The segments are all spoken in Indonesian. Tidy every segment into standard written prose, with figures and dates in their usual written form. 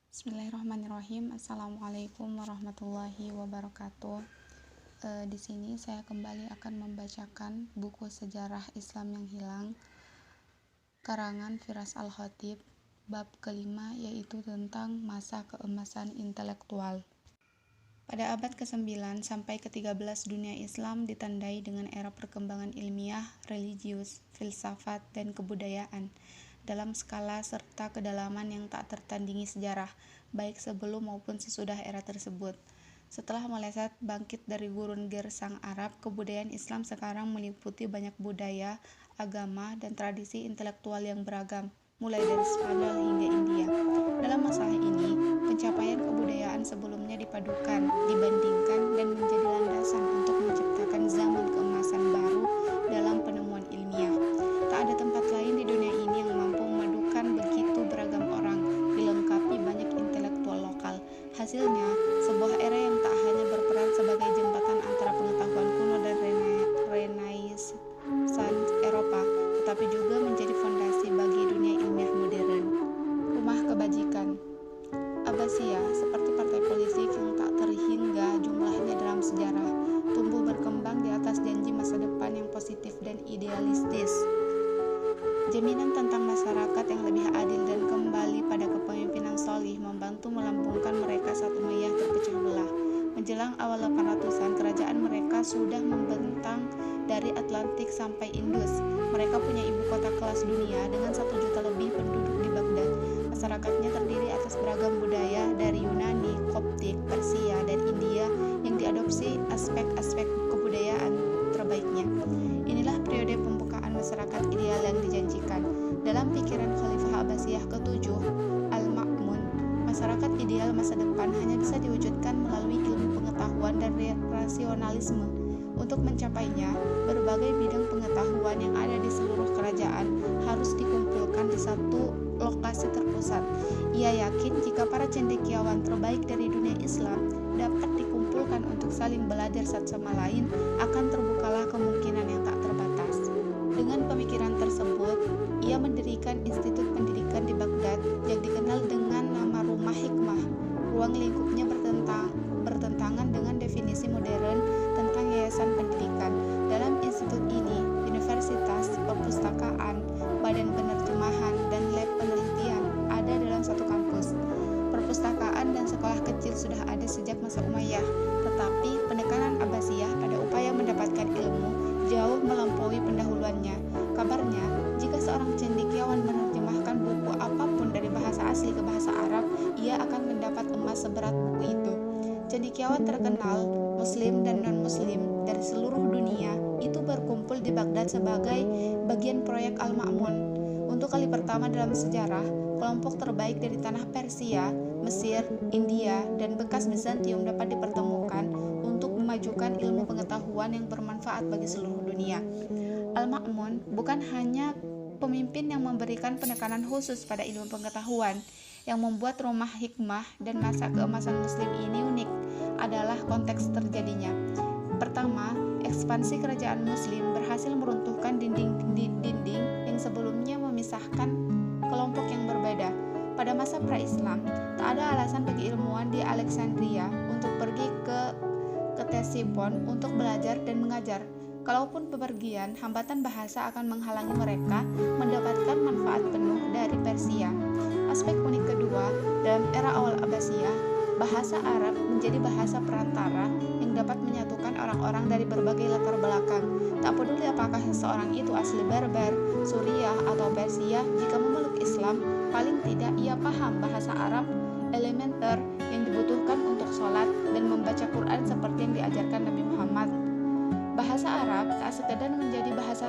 Bismillahirrahmanirrahim. Assalamualaikum warahmatullahi wabarakatuh. Di sini saya kembali akan membacakan buku Sejarah Islam yang Hilang, karangan Firas Al-Khatib, bab kelima, yaitu tentang masa keemasan intelektual. Pada abad ke-9 sampai ke-13 dunia Islam ditandai dengan era perkembangan ilmiah, religius, filsafat, dan kebudayaan dalam skala serta kedalaman yang tak tertandingi sejarah, baik sebelum maupun sesudah era tersebut. Setelah meleset bangkit dari gurun gersang Arab, kebudayaan Islam sekarang meliputi banyak budaya, agama, dan tradisi intelektual yang beragam, mulai dari Spanyol hingga India. Dalam masalah ini, pencapaian kebudayaan sebelumnya dipadukan, dibandingkan, dan menjadi landasan untuk menciptakan zaman keemasan baru dalam penemuan ilmiah. Tak ada tempat lain di dunia ini yang mampu memadukan begitu beragam orang, dilengkapi banyak intelektual lokal. Hasilnya, sebuah era yang tak hanya berperan sebagai jembatan antara pengetahuan kuno dan Renaissance Eropa, tetapi juga menjadi fondasi bagi dunia ilmiah modern. Rumah kebajikan Abbasiyah, seperti partai politik yang tak terhingga jumlahnya dalam sejarah, tumbuh berkembang di atas janji masa depan yang positif dan idealistis. Jaminan tentang masyarakat yang lebih adil dan kembali pada kepemimpinan sholih membantu melambungkan mereka saat Umayyah terpecah belah. Menjelang awal 800-an, kerajaan mereka sudah membentang dari Atlantik sampai Indus. Mereka punya ibu kota kelas dunia dengan 1 juta lebih penduduk di Baghdad. Masyarakatnya terdiri atas beragam budaya dari Yunani, Koptik, Persia, dan India yang diadopsi aspek-aspek kebudayaan terbaiknya. Inilah periode pembukaan masyarakat ideal yang dijanjikan. Dalam pikiran Khalifah Abbasiyah ke-7, Al-Ma'mun, masyarakat ideal masa depan hanya bisa diwujudkan melalui ilmu pengetahuan dan rasionalisme. Untuk mencapainya, berbagai bidang pengetahuan yang ada di seluruh kerajaan harus dikumpulkan di satu lokasi terpusat. Ia yakin jika para cendekiawan terbaik dari dunia Islam dapat dikumpulkan untuk saling belajar satu sama lain, akan terbukalah kemungkinan yang tak terbatas. Dengan pemikiran tersebut, ia mendirikan institut pendidikan di Baghdad yang dikenal dengan nama Rumah Hikmah. Ruang lingkupnya bertentangan dengan definisi modern tentang yayasan pendidikan. Dalam institut ini, universitas, perpustakaan, badan penerjemahan, dan lab penelitian ada dalam satu kampus. Perpustakaan dan sekolah kecil sudah ada sejak masa Umayyah, tetapi penekanan Abbasiyah pada upaya mendapatkan ilmu jauh melampaui pendahuluannya. Kabarnya, jika seorang cendekiawan menerjemahkan buku apapun dari bahasa asli ke bahasa Arab, ia akan mendapat emas seberat buku itu. Cendekiawan terkenal, Muslim dan non-Muslim dari seluruh dunia itu berkumpul di Baghdad sebagai bagian proyek Al-Ma'mun. Untuk kali pertama dalam sejarah, kelompok terbaik dari tanah Persia, Mesir, India, dan bekas Bizantium dapat dipertemukan untuk memajukan ilmu pengetahuan yang bermanfaat bagi seluruh dunia. Al-Ma'mun bukan hanya pemimpin yang memberikan penekanan khusus pada ilmu pengetahuan. Yang membuat Rumah Hikmah dan masa keemasan Muslim ini unik adalah konteks terjadinya. Pertama, ekspansi kerajaan Muslim berhasil meruntuhkan dinding-dinding yang sebelumnya memisahkan kelompok yang berbeda. Pada masa pra-Islam, tak ada alasan bagi ilmuwan di Alexandria untuk pergi ke Ctesiphon untuk belajar dan mengajar. Kalaupun bepergian, hambatan bahasa akan menghalangi mereka mendapatkan manfaat penuh dari Persia. Aspek unik kedua, dalam era awal Abbasiyah, bahasa Arab menjadi bahasa perantara yang dapat menyatukan orang-orang dari berbagai latar belakang. Tak peduli apakah seseorang itu asli Berber, Suriah, atau Persia, jika memeluk Islam, paling tidak ia paham bahasa Arab elementer yang dibutuhkan untuk sholat dan membaca Quran seperti yang diajarkan Nabi Muhammad. Bahasa Arab tak sekedar menjadi bahasa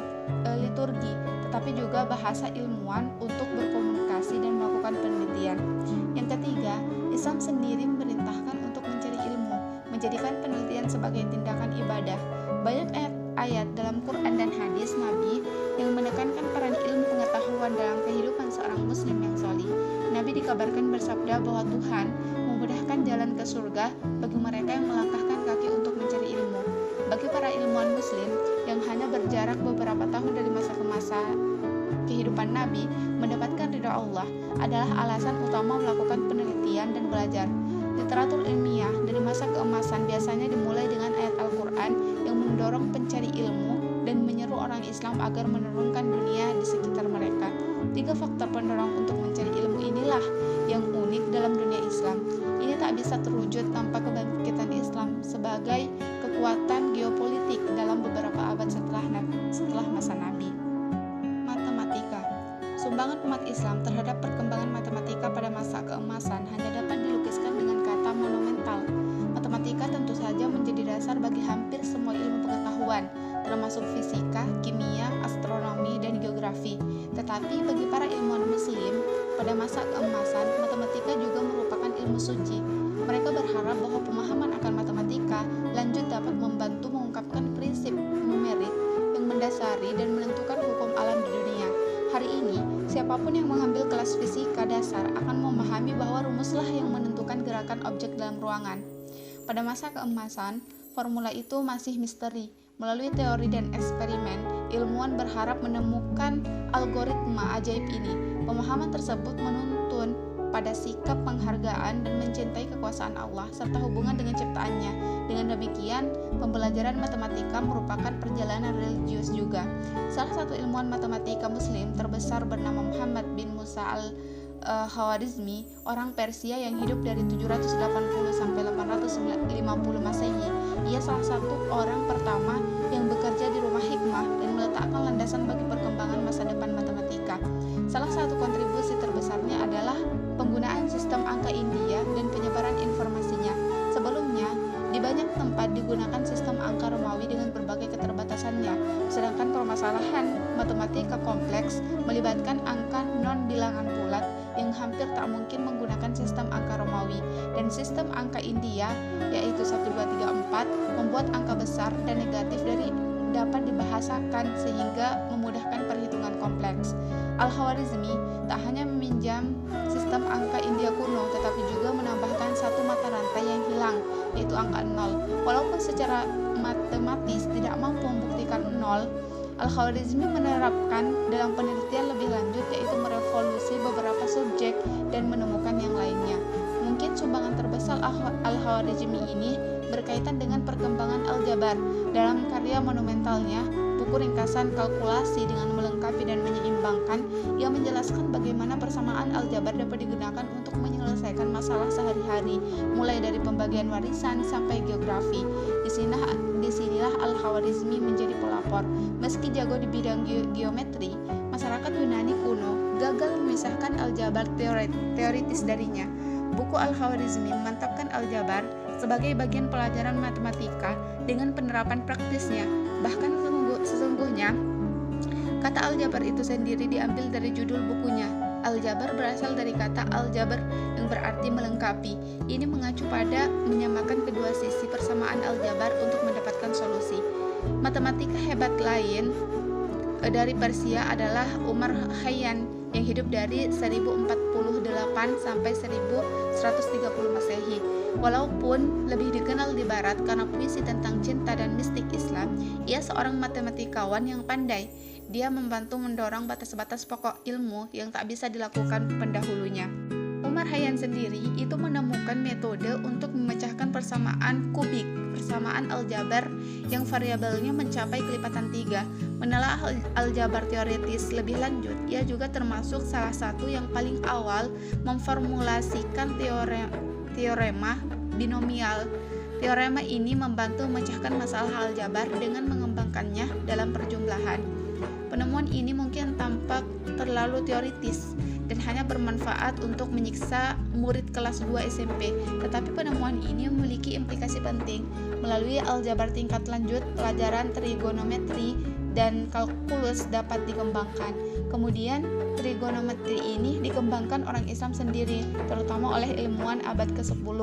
liturgi, tetapi juga bahasa ilmuwan untuk berkomunikasi dan melakukan penelitian. Yang ketiga, Islam sendiri memerintahkan untuk mencari ilmu, menjadikan penelitian sebagai tindakan ibadah. Banyak ayat dalam Quran dan hadis Nabi yang menekankan peran ilmu pengetahuan dalam kehidupan seorang muslim yang sholih. Nabi dikabarkan bersabda bahwa Tuhan memudahkan jalan ke surga bagi mereka yang melangkahkan kaki untuk mencari ilmu. Bagi para ilmuwan muslim yang hanya berjarak beberapa tahun dari masa ke masa, kehidupan Nabi mendapatkan ridha Allah adalah alasan utama melakukan penelitian dan belajar. Literatur ilmiah dari masa keemasan biasanya dimulai dengan ayat Al-Quran yang mendorong pencari ilmu dan menyeru orang Islam agar menurunkan dunia di sekitar mereka. 3 faktor pendorong untuk mencari ilmu inilah yang unik dalam dunia Islam. Ini tak bisa terwujud tanpa kebangkitan Islam sebagai kekuatan geopolitik dalam beberapa abad setelah masa Nabi. Matematika. Sumbangan umat Islam terhadap perkembangan matematika pada masa keemasan hanya dapat dilukiskan dengan kata monumental. Matematika tentu saja menjadi dasar bagi hampir semua ilmu pengetahuan, termasuk fisika, kimia, astronomi, dan geografi. Tetapi bagi para ilmuwan muslim, pada masa keemasan, matematika juga merupakan ilmu suci. Mereka berharap bahwa pemahaman akan matematika lanjut dapat membantu mengungkapkan prinsip numerik yang mendasari dan menentukan hukum alam di dunia. Hari ini, siapapun yang mengambil kelas fisika dasar akan memahami bahwa rumuslah yang menentukan gerakan objek dalam ruangan. Pada masa keemasan, formula itu masih misteri. Melalui teori dan eksperimen, ilmuwan berharap menemukan algoritma ajaib ini. Pemahaman tersebut menuntun pada sikap penghargaan dan mencintai kekuasaan Allah serta hubungan dengan ciptaannya. Dengan demikian, pembelajaran matematika merupakan perjalanan religius juga. Salah satu ilmuwan matematika muslim terbesar bernama Muhammad bin Musa al-Khawarizmi, orang Persia yang hidup dari 780 sampai 850 Masehi. Ia salah satu orang pertama yang bekerja di rumah hikmah dan meletakkan landasan bagi perkembangan masa depan matematika. Salah satu kontribusi terbesarnya adalah penggunaan sistem angka India dan penyebaran informasinya. Sebelumnya, di banyak tempat digunakan sistem angka Romawi dengan berbagai keterbatasannya, sedangkan permasalahan matematika kompleks melibatkan angka non-bilangan bulat yang hampir tak mungkin menggunakan sistem angka Romawi, dan sistem angka India yaitu 1, 2, 3, 4 membuat angka besar dan negatif dapat dibahasakan sehingga memudahkan perhitungan kompleks. Al-Khawarizmi tak hanya meminjam sistem angka India kuno, tetapi juga menambahkan satu mata rantai yang hilang, yaitu angka 0. Walaupun secara matematis tidak mampu membuktikan 0, Al-Khawarizmi menerapkan dalam penelitian lebih lanjut, yaitu merevolusi beberapa subjek dan menemukan yang lainnya. Mungkin sumbangan terbesar Al-Khawarizmi ini berkaitan dengan perkembangan aljabar. Dalam karya monumentalnya, buku ringkasan kalkulasi dengan melengkapi dan menyeimbangkan, ia menjelaskan bagaimana persamaan aljabar dapat digunakan untuk menyelesaikan masalah sehari-hari, mulai dari pembagian warisan sampai geografi. Disinilah Al-Khawarizmi menjadi pelopor. Meski jago di bidang geometri, masyarakat Yunani kuno gagal memisahkan aljabar teoritis darinya. Buku Al-Khawarizmi memantapkan aljabar sebagai bagian pelajaran matematika dengan penerapan praktisnya. Bahkan sesungguhnya, kata aljabar itu sendiri diambil dari judul bukunya. Aljabar berasal dari kata aljabar yang berarti melengkapi. Ini mengacu pada menyamakan kedua sisi persamaan aljabar untuk mendapatkan solusi. Matematika hebat lain dari Persia adalah Umar Khayyam yang hidup dari 1048 sampai 1130 Masehi. Walaupun lebih dikenal di barat karena puisi tentang cinta dan mistik Islam, ia seorang matematikawan yang pandai. Dia membantu mendorong batas-batas pokok ilmu yang tak bisa dilakukan pendahulunya. Umar Khayyam sendiri itu menemukan metode untuk memecahkan persamaan kubik, persamaan aljabar yang variabelnya mencapai kelipatan 3. Menelaah aljabar teoritis lebih lanjut, ia juga termasuk salah satu yang paling awal memformulasikan teorema binomial. Teorema ini membantu memecahkan masalah aljabar dengan mengembangkannya dalam perjumlahan. Penemuan ini mungkin tampak terlalu teoritis dan hanya bermanfaat untuk menyiksa murid kelas 2 SMP, tetapi penemuan ini memiliki implikasi penting. Melalui aljabar tingkat lanjut, pelajaran trigonometri dan kalkulus dapat dikembangkan. Kemudian, trigonometri ini dikembangkan orang Islam sendiri, terutama oleh ilmuwan abad ke-10,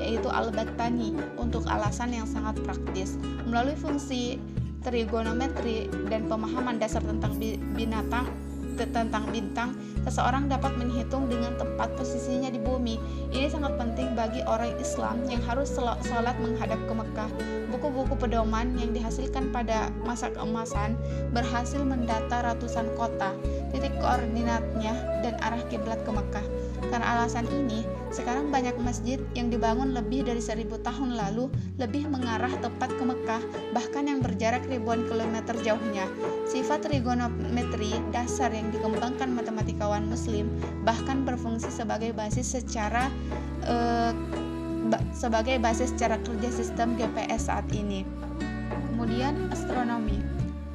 yaitu Al-Battani, untuk alasan yang sangat praktis. Melalui fungsi trigonometri dan pemahaman dasar tentang binatang, tentang bintang, seseorang dapat menghitung dengan tepat posisinya di bumi. Ini sangat penting bagi orang Islam yang harus sholat menghadap ke Mekah. Buku-buku pedoman yang dihasilkan pada masa keemasan berhasil mendata ratusan kota, titik koordinatnya, dan arah kiblat ke Mekah. Karena alasan ini, sekarang banyak masjid yang dibangun lebih dari 1000 tahun lalu lebih mengarah tepat ke Mekah, bahkan yang berjarak ribuan kilometer jauhnya. Sifat trigonometri dasar yang dikembangkan matematikawan Muslim bahkan berfungsi sebagai basis secara kerja sistem GPS saat ini. Kemudian astronomi.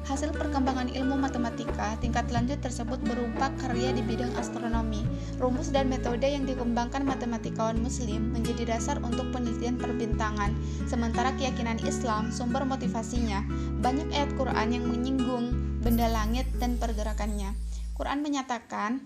Hasil perkembangan ilmu matematika tingkat lanjut tersebut berupa karya di bidang astronomi. Rumus dan metode yang dikembangkan matematikawan Muslim menjadi dasar untuk penelitian perbintangan. Sementara keyakinan Islam sumber motivasinya. Banyak ayat Quran yang menyinggung benda langit dan pergerakannya. Quran menyatakan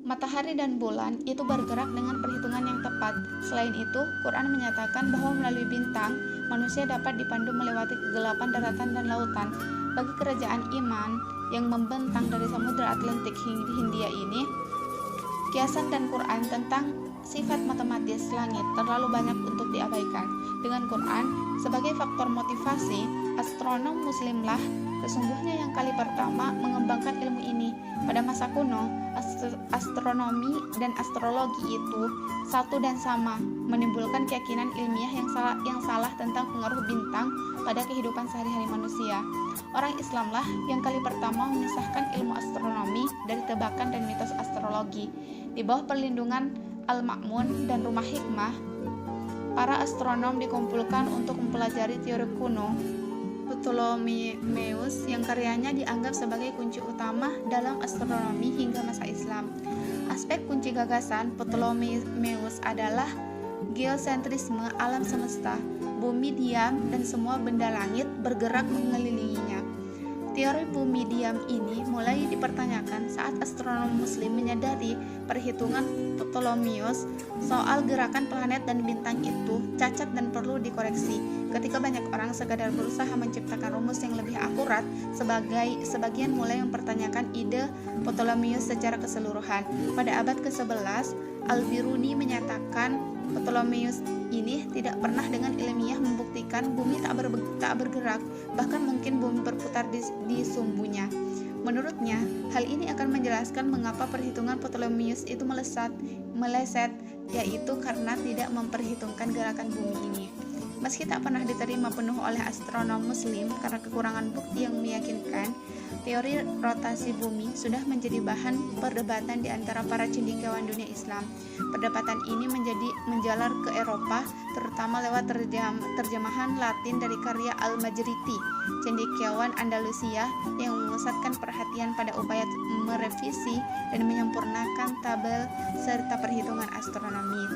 matahari dan bulan itu bergerak dengan perhitungan yang tepat. Selain itu, Quran menyatakan bahwa melalui bintang, manusia dapat dipandu melewati kegelapan daratan dan lautan. Bagi kerajaan iman yang membentang dari Samudra Atlantik hingga Hindia ini, kiasan dan Quran tentang sifat matematis langit terlalu banyak untuk diabaikan. Dengan Quran sebagai faktor motivasi, astronom Muslimlah sesungguhnya yang kali pertama mengembangkan ilmu ini. Pada masa kuno, astronomi dan astrologi itu satu dan sama, menimbulkan keyakinan ilmiah yang salah tentang pengaruh bintang pada kehidupan sehari-hari manusia. Orang Islamlah yang kali pertama memisahkan ilmu astronomi dari tebakan dan mitos astrologi. Di bawah perlindungan Al-Ma'mun dan Rumah Hikmah, para astronom dikumpulkan untuk mempelajari teori kuno Ptolemeus yang karyanya dianggap sebagai kunci utama dalam astronomi hingga masa Islam. Aspek kunci gagasan Ptolemeus adalah geosentrisme alam semesta. Bumi diam dan semua benda langit bergerak mengelilinginya. Teori bumi diam ini mulai dipertanyakan saat astronom Muslim menyadari perhitungan Ptolemeus soal gerakan planet dan bintang itu cacat dan perlu dikoreksi. Ketika banyak orang sekadar berusaha menciptakan rumus yang lebih akurat, sebagian mulai mempertanyakan ide Ptolemeus secara keseluruhan. Pada abad ke-11, Al-Biruni menyatakan Ptolemeus ini tidak pernah dengan ilmiah membuktikan bumi tak bergerak, bahkan mungkin bumi berputar di sumbunya. Menurutnya, hal ini akan menjelaskan mengapa perhitungan Ptolemeus itu meleset, yaitu karena tidak memperhitungkan gerakan bumi ini. Meski tak pernah diterima penuh oleh astronom Muslim karena kekurangan bukti yang meyakinkan, teori rotasi bumi sudah menjadi bahan perdebatan di antara para cendekiawan dunia Islam. Perdebatan ini menjalar ke Eropa, terutama lewat terjemahan Latin dari karya Al-Majriti, cendekiawan Andalusia yang memusatkan perhatian pada upaya merevisi dan menyempurnakan tabel serta perhitungan astronomi.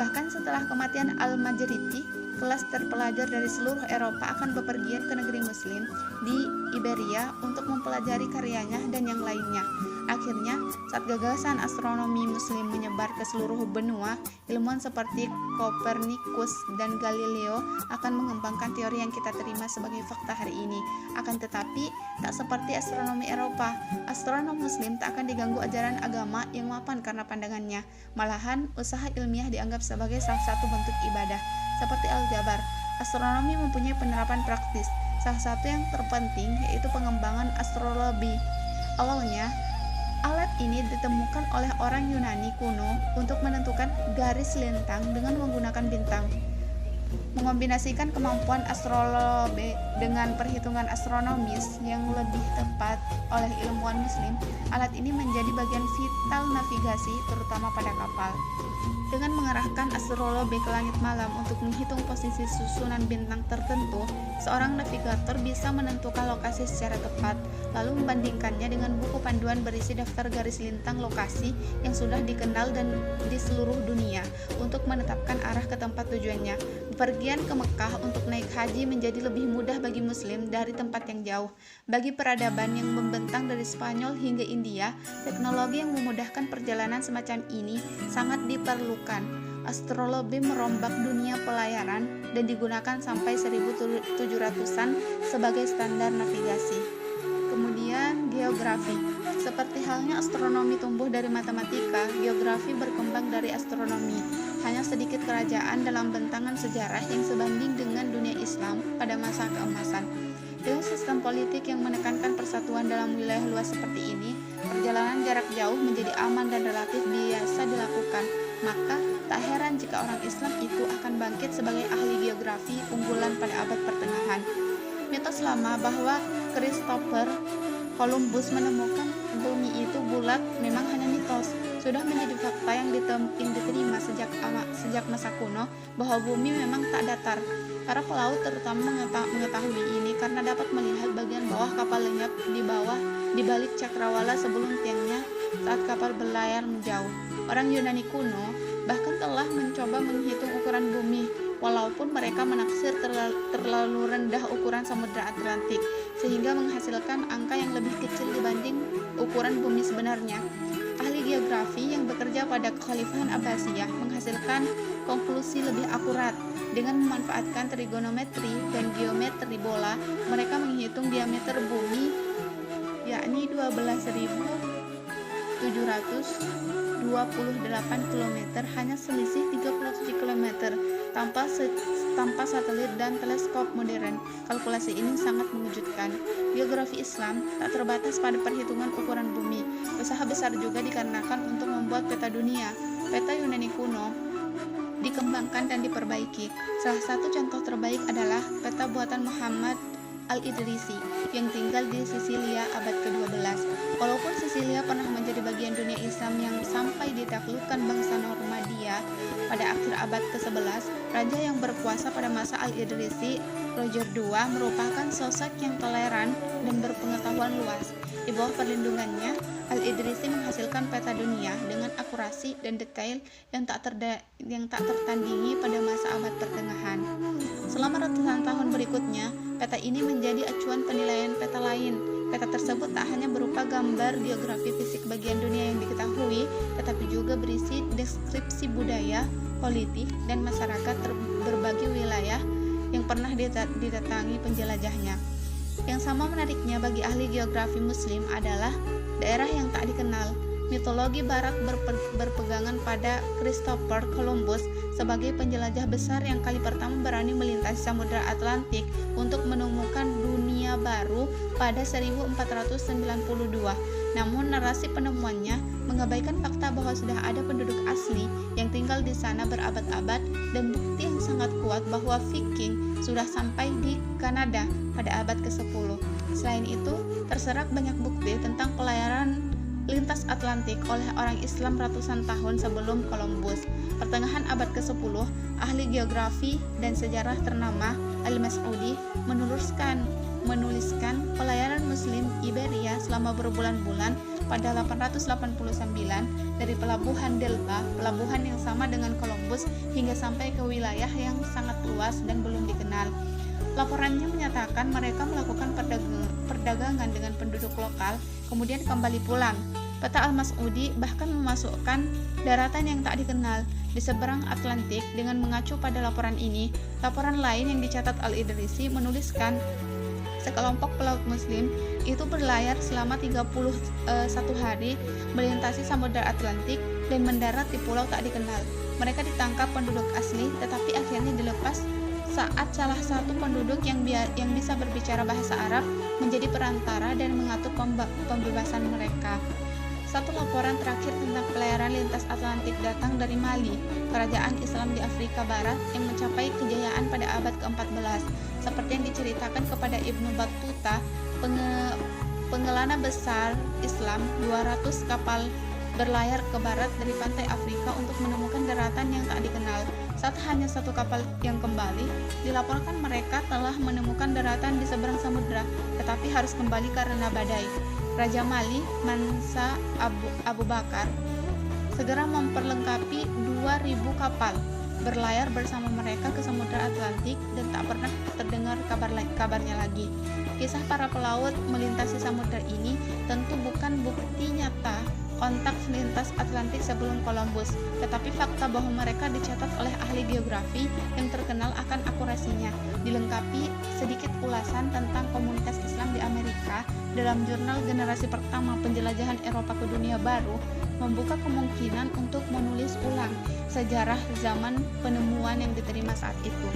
Bahkan setelah kematian Al-Majriti, kelas terpelajar dari seluruh Eropa akan bepergian ke negeri Muslim di Iberia untuk mempelajari karyanya dan yang lainnya. Akhirnya, saat gagasan astronomi Muslim menyebar ke seluruh benua, ilmuwan seperti Kopernikus dan Galileo akan mengembangkan teori yang kita terima sebagai fakta hari ini. Akan tetapi, tak seperti astronomi Eropa, astronom Muslim tak akan diganggu ajaran agama yang mapan karena pandangannya. Malahan, usaha ilmiah dianggap sebagai salah satu bentuk ibadah. Seperti aljabar, astronomi mempunyai penerapan praktis. Salah satu yang terpenting yaitu pengembangan astrolabi. Awalnya, alat ini ditemukan oleh orang Yunani kuno untuk menentukan garis lintang dengan menggunakan bintang. Mengombinasikan kemampuan astrolabe dengan perhitungan astronomis yang lebih tepat oleh ilmuwan Muslim, alat ini menjadi bagian vital navigasi terutama pada kapal. Dengan mengarahkan astrolabe ke langit malam untuk menghitung posisi susunan bintang tertentu, seorang navigator bisa menentukan lokasi secara tepat, lalu membandingkannya dengan buku panduan berisi daftar garis lintang lokasi yang sudah dikenal dan di seluruh dunia untuk menetapkan arah ke tempat tujuannya. Bepergian ke Mekah untuk naik haji menjadi lebih mudah bagi Muslim dari tempat yang jauh. Bagi peradaban yang membentang dari Spanyol hingga India, teknologi yang memudahkan perjalanan semacam ini sangat diperlukan. Astrolabe merombak dunia pelayaran dan digunakan sampai 1700-an sebagai standar navigasi. Kemudian geografi. Seperti halnya astronomi tumbuh dari matematika, geografi berkembang dari astronomi. Hanya sedikit kerajaan dalam bentangan sejarah yang sebanding dengan dunia Islam pada masa keemasan. Dengan sistem politik yang menekankan persatuan dalam wilayah luas seperti ini, perjalanan jarak jauh menjadi aman dan relatif biasa dilakukan. Maka, tak heran jika orang Islam itu akan bangkit sebagai ahli geografi unggulan pada abad pertengahan. Mitos lama bahwa Christopher Columbus menemukan bumi itu bulat memang hanya mitos. Sudah menjadi fakta yang diterima sejak masa kuno bahwa bumi memang tak datar. Para pelaut terutama mengetahui ini karena dapat melihat bagian bawah kapal lenyap di balik cakrawala sebelum tiangnya saat kapal berlayar menjauh. Orang Yunani kuno bahkan telah mencoba menghitung ukuran bumi, walaupun mereka menaksir terlalu rendah ukuran Samudra Atlantik, sehingga menghasilkan angka yang lebih kecil dibanding ukuran bumi sebenarnya. Ahli geografi yang bekerja pada Kekhalifahan Abbasiyah menghasilkan konklusi lebih akurat. Dengan memanfaatkan trigonometri dan geometri bola, mereka menghitung diameter bumi, yakni 12.728 km, hanya selisih 37 km, tanpa satelit dan teleskop modern. Kalkulasi ini sangat mengejutkan. Geografi Islam tak terbatas pada perhitungan ukuran bumi. Usaha besar juga dikarenakan untuk membuat peta dunia. Peta Yunani kuno dikembangkan dan diperbaiki. Salah satu contoh terbaik adalah peta buatan Muhammad Al-Idrisi yang tinggal di Sisilia abad ke-12. Walaupun Sisilia pernah menjadi bagian dunia Islam yang sampai ditaklukkan bangsa Normandia pada akhir abad ke-11, raja yang berkuasa pada masa Al-Idrisi, Roger II, merupakan sosok yang toleran dan berpengetahuan luas. Di bawah perlindungannya, Al-Idrisi menghasilkan peta dunia dengan akurasi dan detail yang tak tertandingi pada masa abad pertengahan. Selama ratusan tahun berikutnya, peta ini menjadi acuan penilaian peta lain. Peta tersebut tak hanya berupa gambar geografi fisik bagian dunia yang diketahui, tetapi juga berisi deskripsi budaya, politik, dan masyarakat berbagai wilayah yang pernah didatangi penjelajahnya. Yang sama menariknya bagi ahli geografi Muslim adalah daerah yang tak dikenal. Mitologi Barat berpegangan pada Christopher Columbus sebagai penjelajah besar yang kali pertama berani melintasi Samudra Atlantik untuk menemukan dunia baru pada 1492. Namun narasi penemuannya mengabaikan fakta bahwa sudah ada penduduk asli yang tinggal di sana berabad-abad dan bukti yang sangat kuat bahwa Viking sudah sampai di Kanada pada abad ke-10. Selain itu, terserak banyak bukti tentang pelayaran lintas Atlantik oleh orang Islam ratusan tahun sebelum Columbus. Pertengahan abad ke-10, ahli geografi dan sejarah ternama Al-Mas'udi menuliskan pelayaran Muslim Iberia selama berbulan-bulan pada 889 dari pelabuhan Delba, pelabuhan yang sama dengan Columbus, hingga sampai ke wilayah yang sangat luas dan belum dikenal. Laporannya menyatakan mereka melakukan perdagangan dengan penduduk lokal, kemudian kembali pulang. Peta Al-Mas'udi bahkan memasukkan daratan yang tak dikenal di seberang Atlantik dengan mengacu pada laporan ini. Laporan lain yang dicatat Al-Idrisi menuliskan sekelompok pelaut Muslim itu berlayar selama 31 hari melintasi Samudra Atlantik dan mendarat di pulau tak dikenal. Mereka ditangkap penduduk asli, tetapi akhirnya dilepas saat salah satu penduduk yang bisa berbicara bahasa Arab menjadi perantara dan mengatur pembebasan mereka. Satu laporan terakhir tentang pelayaran lintas Atlantik datang dari Mali, kerajaan Islam di Afrika Barat yang mencapai kejayaan pada abad ke-14. Seperti yang diceritakan kepada Ibnu Battuta, pengelana besar Islam 200 kapal berlayar ke barat dari pantai Afrika untuk menemukan daratan yang tak dikenal. Saat hanya satu kapal yang kembali, dilaporkan mereka telah menemukan daratan di seberang samudra, tetapi harus kembali karena badai. Raja Mali, Mansa Abu Bakar, segera memperlengkapi 2.000 kapal berlayar bersama mereka ke Samudra Atlantik dan tak pernah terdengar kabarnya lagi. Kisah para pelaut melintasi samudra ini tentu bukan bukti nyata kontak lintas Atlantik sebelum Columbus, tetapi fakta bahwa mereka dicatat oleh ahli geografi yang terkenal akan akurasinya, dilengkapi sedikit ulasan tentang komunitas Islam di Amerika dalam jurnal generasi pertama penjelajahan Eropa ke dunia baru, membuka kemungkinan untuk menulis ulang sejarah zaman penemuan yang diterima saat itu.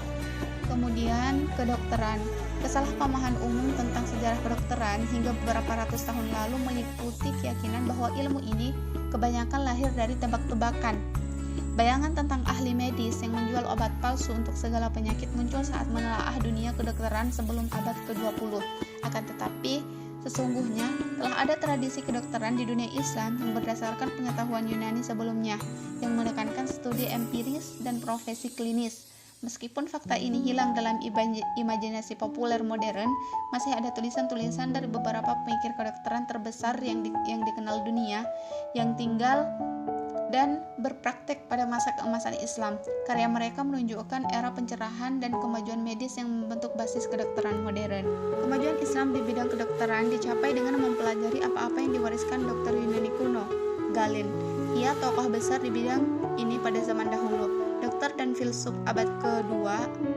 Kemudian, kedokteran. Kesalahpahaman umum tentang sejarah kedokteran hingga beberapa ratus tahun lalu meliputi keyakinan bahwa ilmu ini kebanyakan lahir dari tebak-tebakan. Bayangan tentang ahli medis yang menjual obat palsu untuk segala penyakit muncul saat menelaah dunia kedokteran sebelum abad ke-20. Akan tetapi, sesungguhnya telah ada tradisi kedokteran di dunia Islam yang berdasarkan pengetahuan Yunani sebelumnya, yang menekankan studi empiris dan profesi klinis. Meskipun fakta ini hilang dalam imajinasi populer modern, masih ada tulisan-tulisan dari beberapa pemikir kedokteran terbesar yang dikenal dunia, yang tinggal dan berpraktek pada masa keemasan Islam. Karya mereka menunjukkan era pencerahan dan kemajuan medis yang membentuk basis kedokteran modern. Kemajuan Islam di bidang kedokteran dicapai dengan mempelajari apa-apa yang diwariskan dokter Yunani kuno, Galen. Ia tokoh besar di bidang ini pada zaman dahulu. Dokter dan filsuf abad ke-2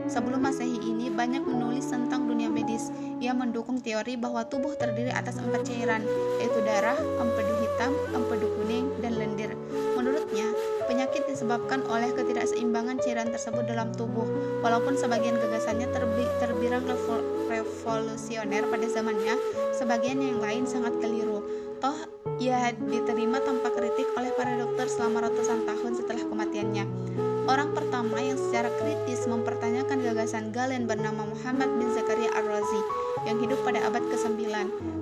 sebelum Masehi ini banyak menulis tentang dunia medis. Ia mendukung teori bahwa tubuh terdiri atas 4 cairan, yaitu darah, empedu hitam, empedu kuning, dan lendir. Menurutnya, penyakit disebabkan oleh ketidakseimbangan cairan tersebut dalam tubuh. Walaupun sebagian gagasannya terbilang revolusioner pada zamannya, sebagian yang lain sangat keliru. Toh, ia diterima tanpa kritik oleh para dokter selama ratusan tahun setelah kematiannya. Orang pertama yang secara kritis mempertanyakan gagasan Galen bernama Muhammad bin Zakaria Ar-Razi yang hidup pada abad ke-9.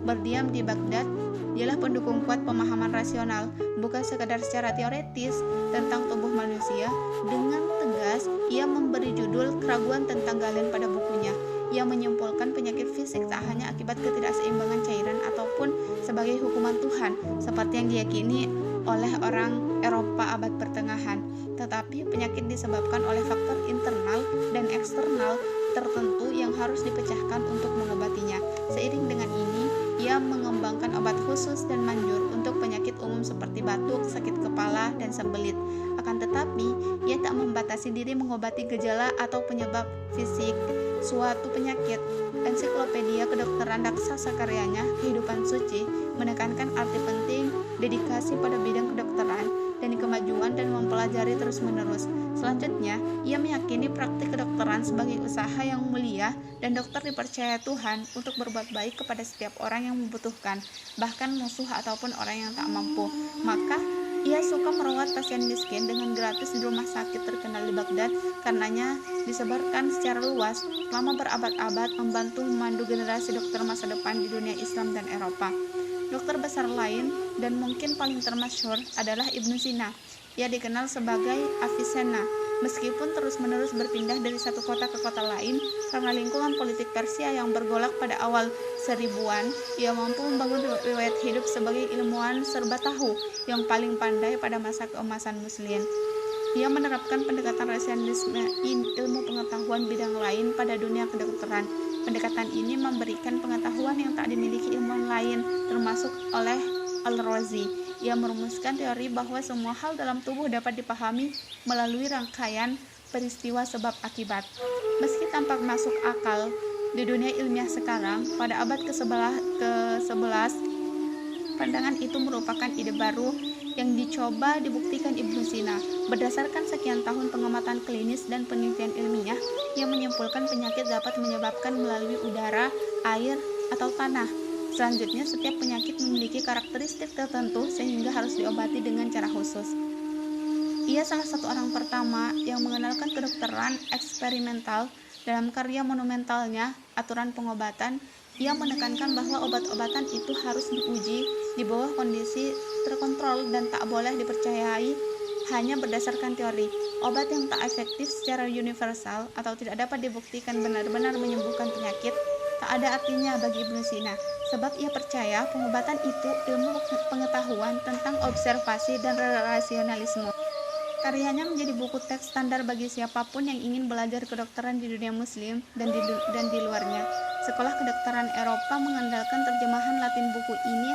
Berdiam di Baghdad, dialah pendukung kuat pemahaman rasional, bukan sekadar secara teoretis tentang tubuh manusia. Dengan tegas, ia memberi judul keraguan tentang Galen pada bukunya. Ia menyimpulkan penyakit fisik tak hanya akibat ketidakseimbangan cairan ataupun sebagai hukuman Tuhan, seperti yang diyakini oleh orang Eropa abad pertengahan, tetapi penyakit disebabkan oleh faktor internal dan eksternal tertentu yang harus dipecahkan untuk mengobatinya. Seiring dengan ini, ia mengembangkan obat khusus dan manjur untuk penyakit umum seperti batuk, sakit kepala, dan sembelit. Akan tetapi, ia tak membatasi diri mengobati gejala atau penyebab fisik suatu penyakit. Ensiklopedia Kedokteran raksasa karyanya, Kehidupan Suci, menekankan arti penting dedikasi pada bidang kedokteran dan kemajuan dan mempelajari terus-menerus. Selanjutnya, ia meyakini praktik kedokteran sebagai usaha yang mulia dan dokter dipercaya Tuhan untuk berbuat baik kepada setiap orang yang membutuhkan, bahkan musuh ataupun orang yang tak mampu. Maka, ia suka merawat pasien miskin dengan gratis di rumah sakit terkenal di Baghdad, karenanya disebarkan secara luas selama berabad-abad membantu memandu generasi dokter masa depan di dunia Islam dan Eropa. Dokter besar lain dan mungkin paling termasyhur adalah Ibnu Sina. Ia dikenal sebagai Avicenna. Meskipun terus-menerus berpindah dari satu kota ke kota lain karena lingkungan politik Persia yang bergolak pada awal 1000-an, ia mampu membangun riwayat hidup sebagai ilmuwan serba tahu yang paling pandai pada masa keemasan Muslim. Ia menerapkan pendekatan rasionalisme ilmu pengetahuan bidang lain pada dunia kedokteran. Pendekatan ini memberikan pengetahuan yang tak dimiliki ilmuwan lain, termasuk oleh Al-Razi. Ia merumuskan teori bahwa semua hal dalam tubuh dapat dipahami melalui rangkaian peristiwa sebab akibat. Meski tampak masuk akal di dunia ilmiah sekarang, pada abad ke-11, pandangan itu merupakan ide baru yang dicoba dibuktikan Ibnu Sina. Berdasarkan sekian tahun pengamatan klinis dan penelitian ilmiah, ia menyimpulkan penyakit dapat menyebabkan melalui udara, air, atau tanah. Selanjutnya, setiap penyakit memiliki karakteristik tertentu sehingga harus diobati dengan cara khusus. Ia salah satu orang pertama yang mengenalkan kedokteran eksperimental. Dalam karya monumentalnya, Aturan Pengobatan, ia menekankan bahwa obat-obatan itu harus diuji di bawah kondisi terkontrol dan tak boleh dipercayai hanya berdasarkan teori. Obat yang tak efektif secara universal atau tidak dapat dibuktikan benar-benar menyembuhkan penyakit tak ada artinya bagi Ibnu Sina, sebab ia percaya pengobatan itu ilmu pengetahuan tentang observasi dan rasionalisme. Karyanya menjadi buku teks standar bagi siapapun yang ingin belajar kedokteran di dunia Muslim dan di luarnya. Sekolah kedokteran Eropa mengandalkan terjemahan Latin buku ini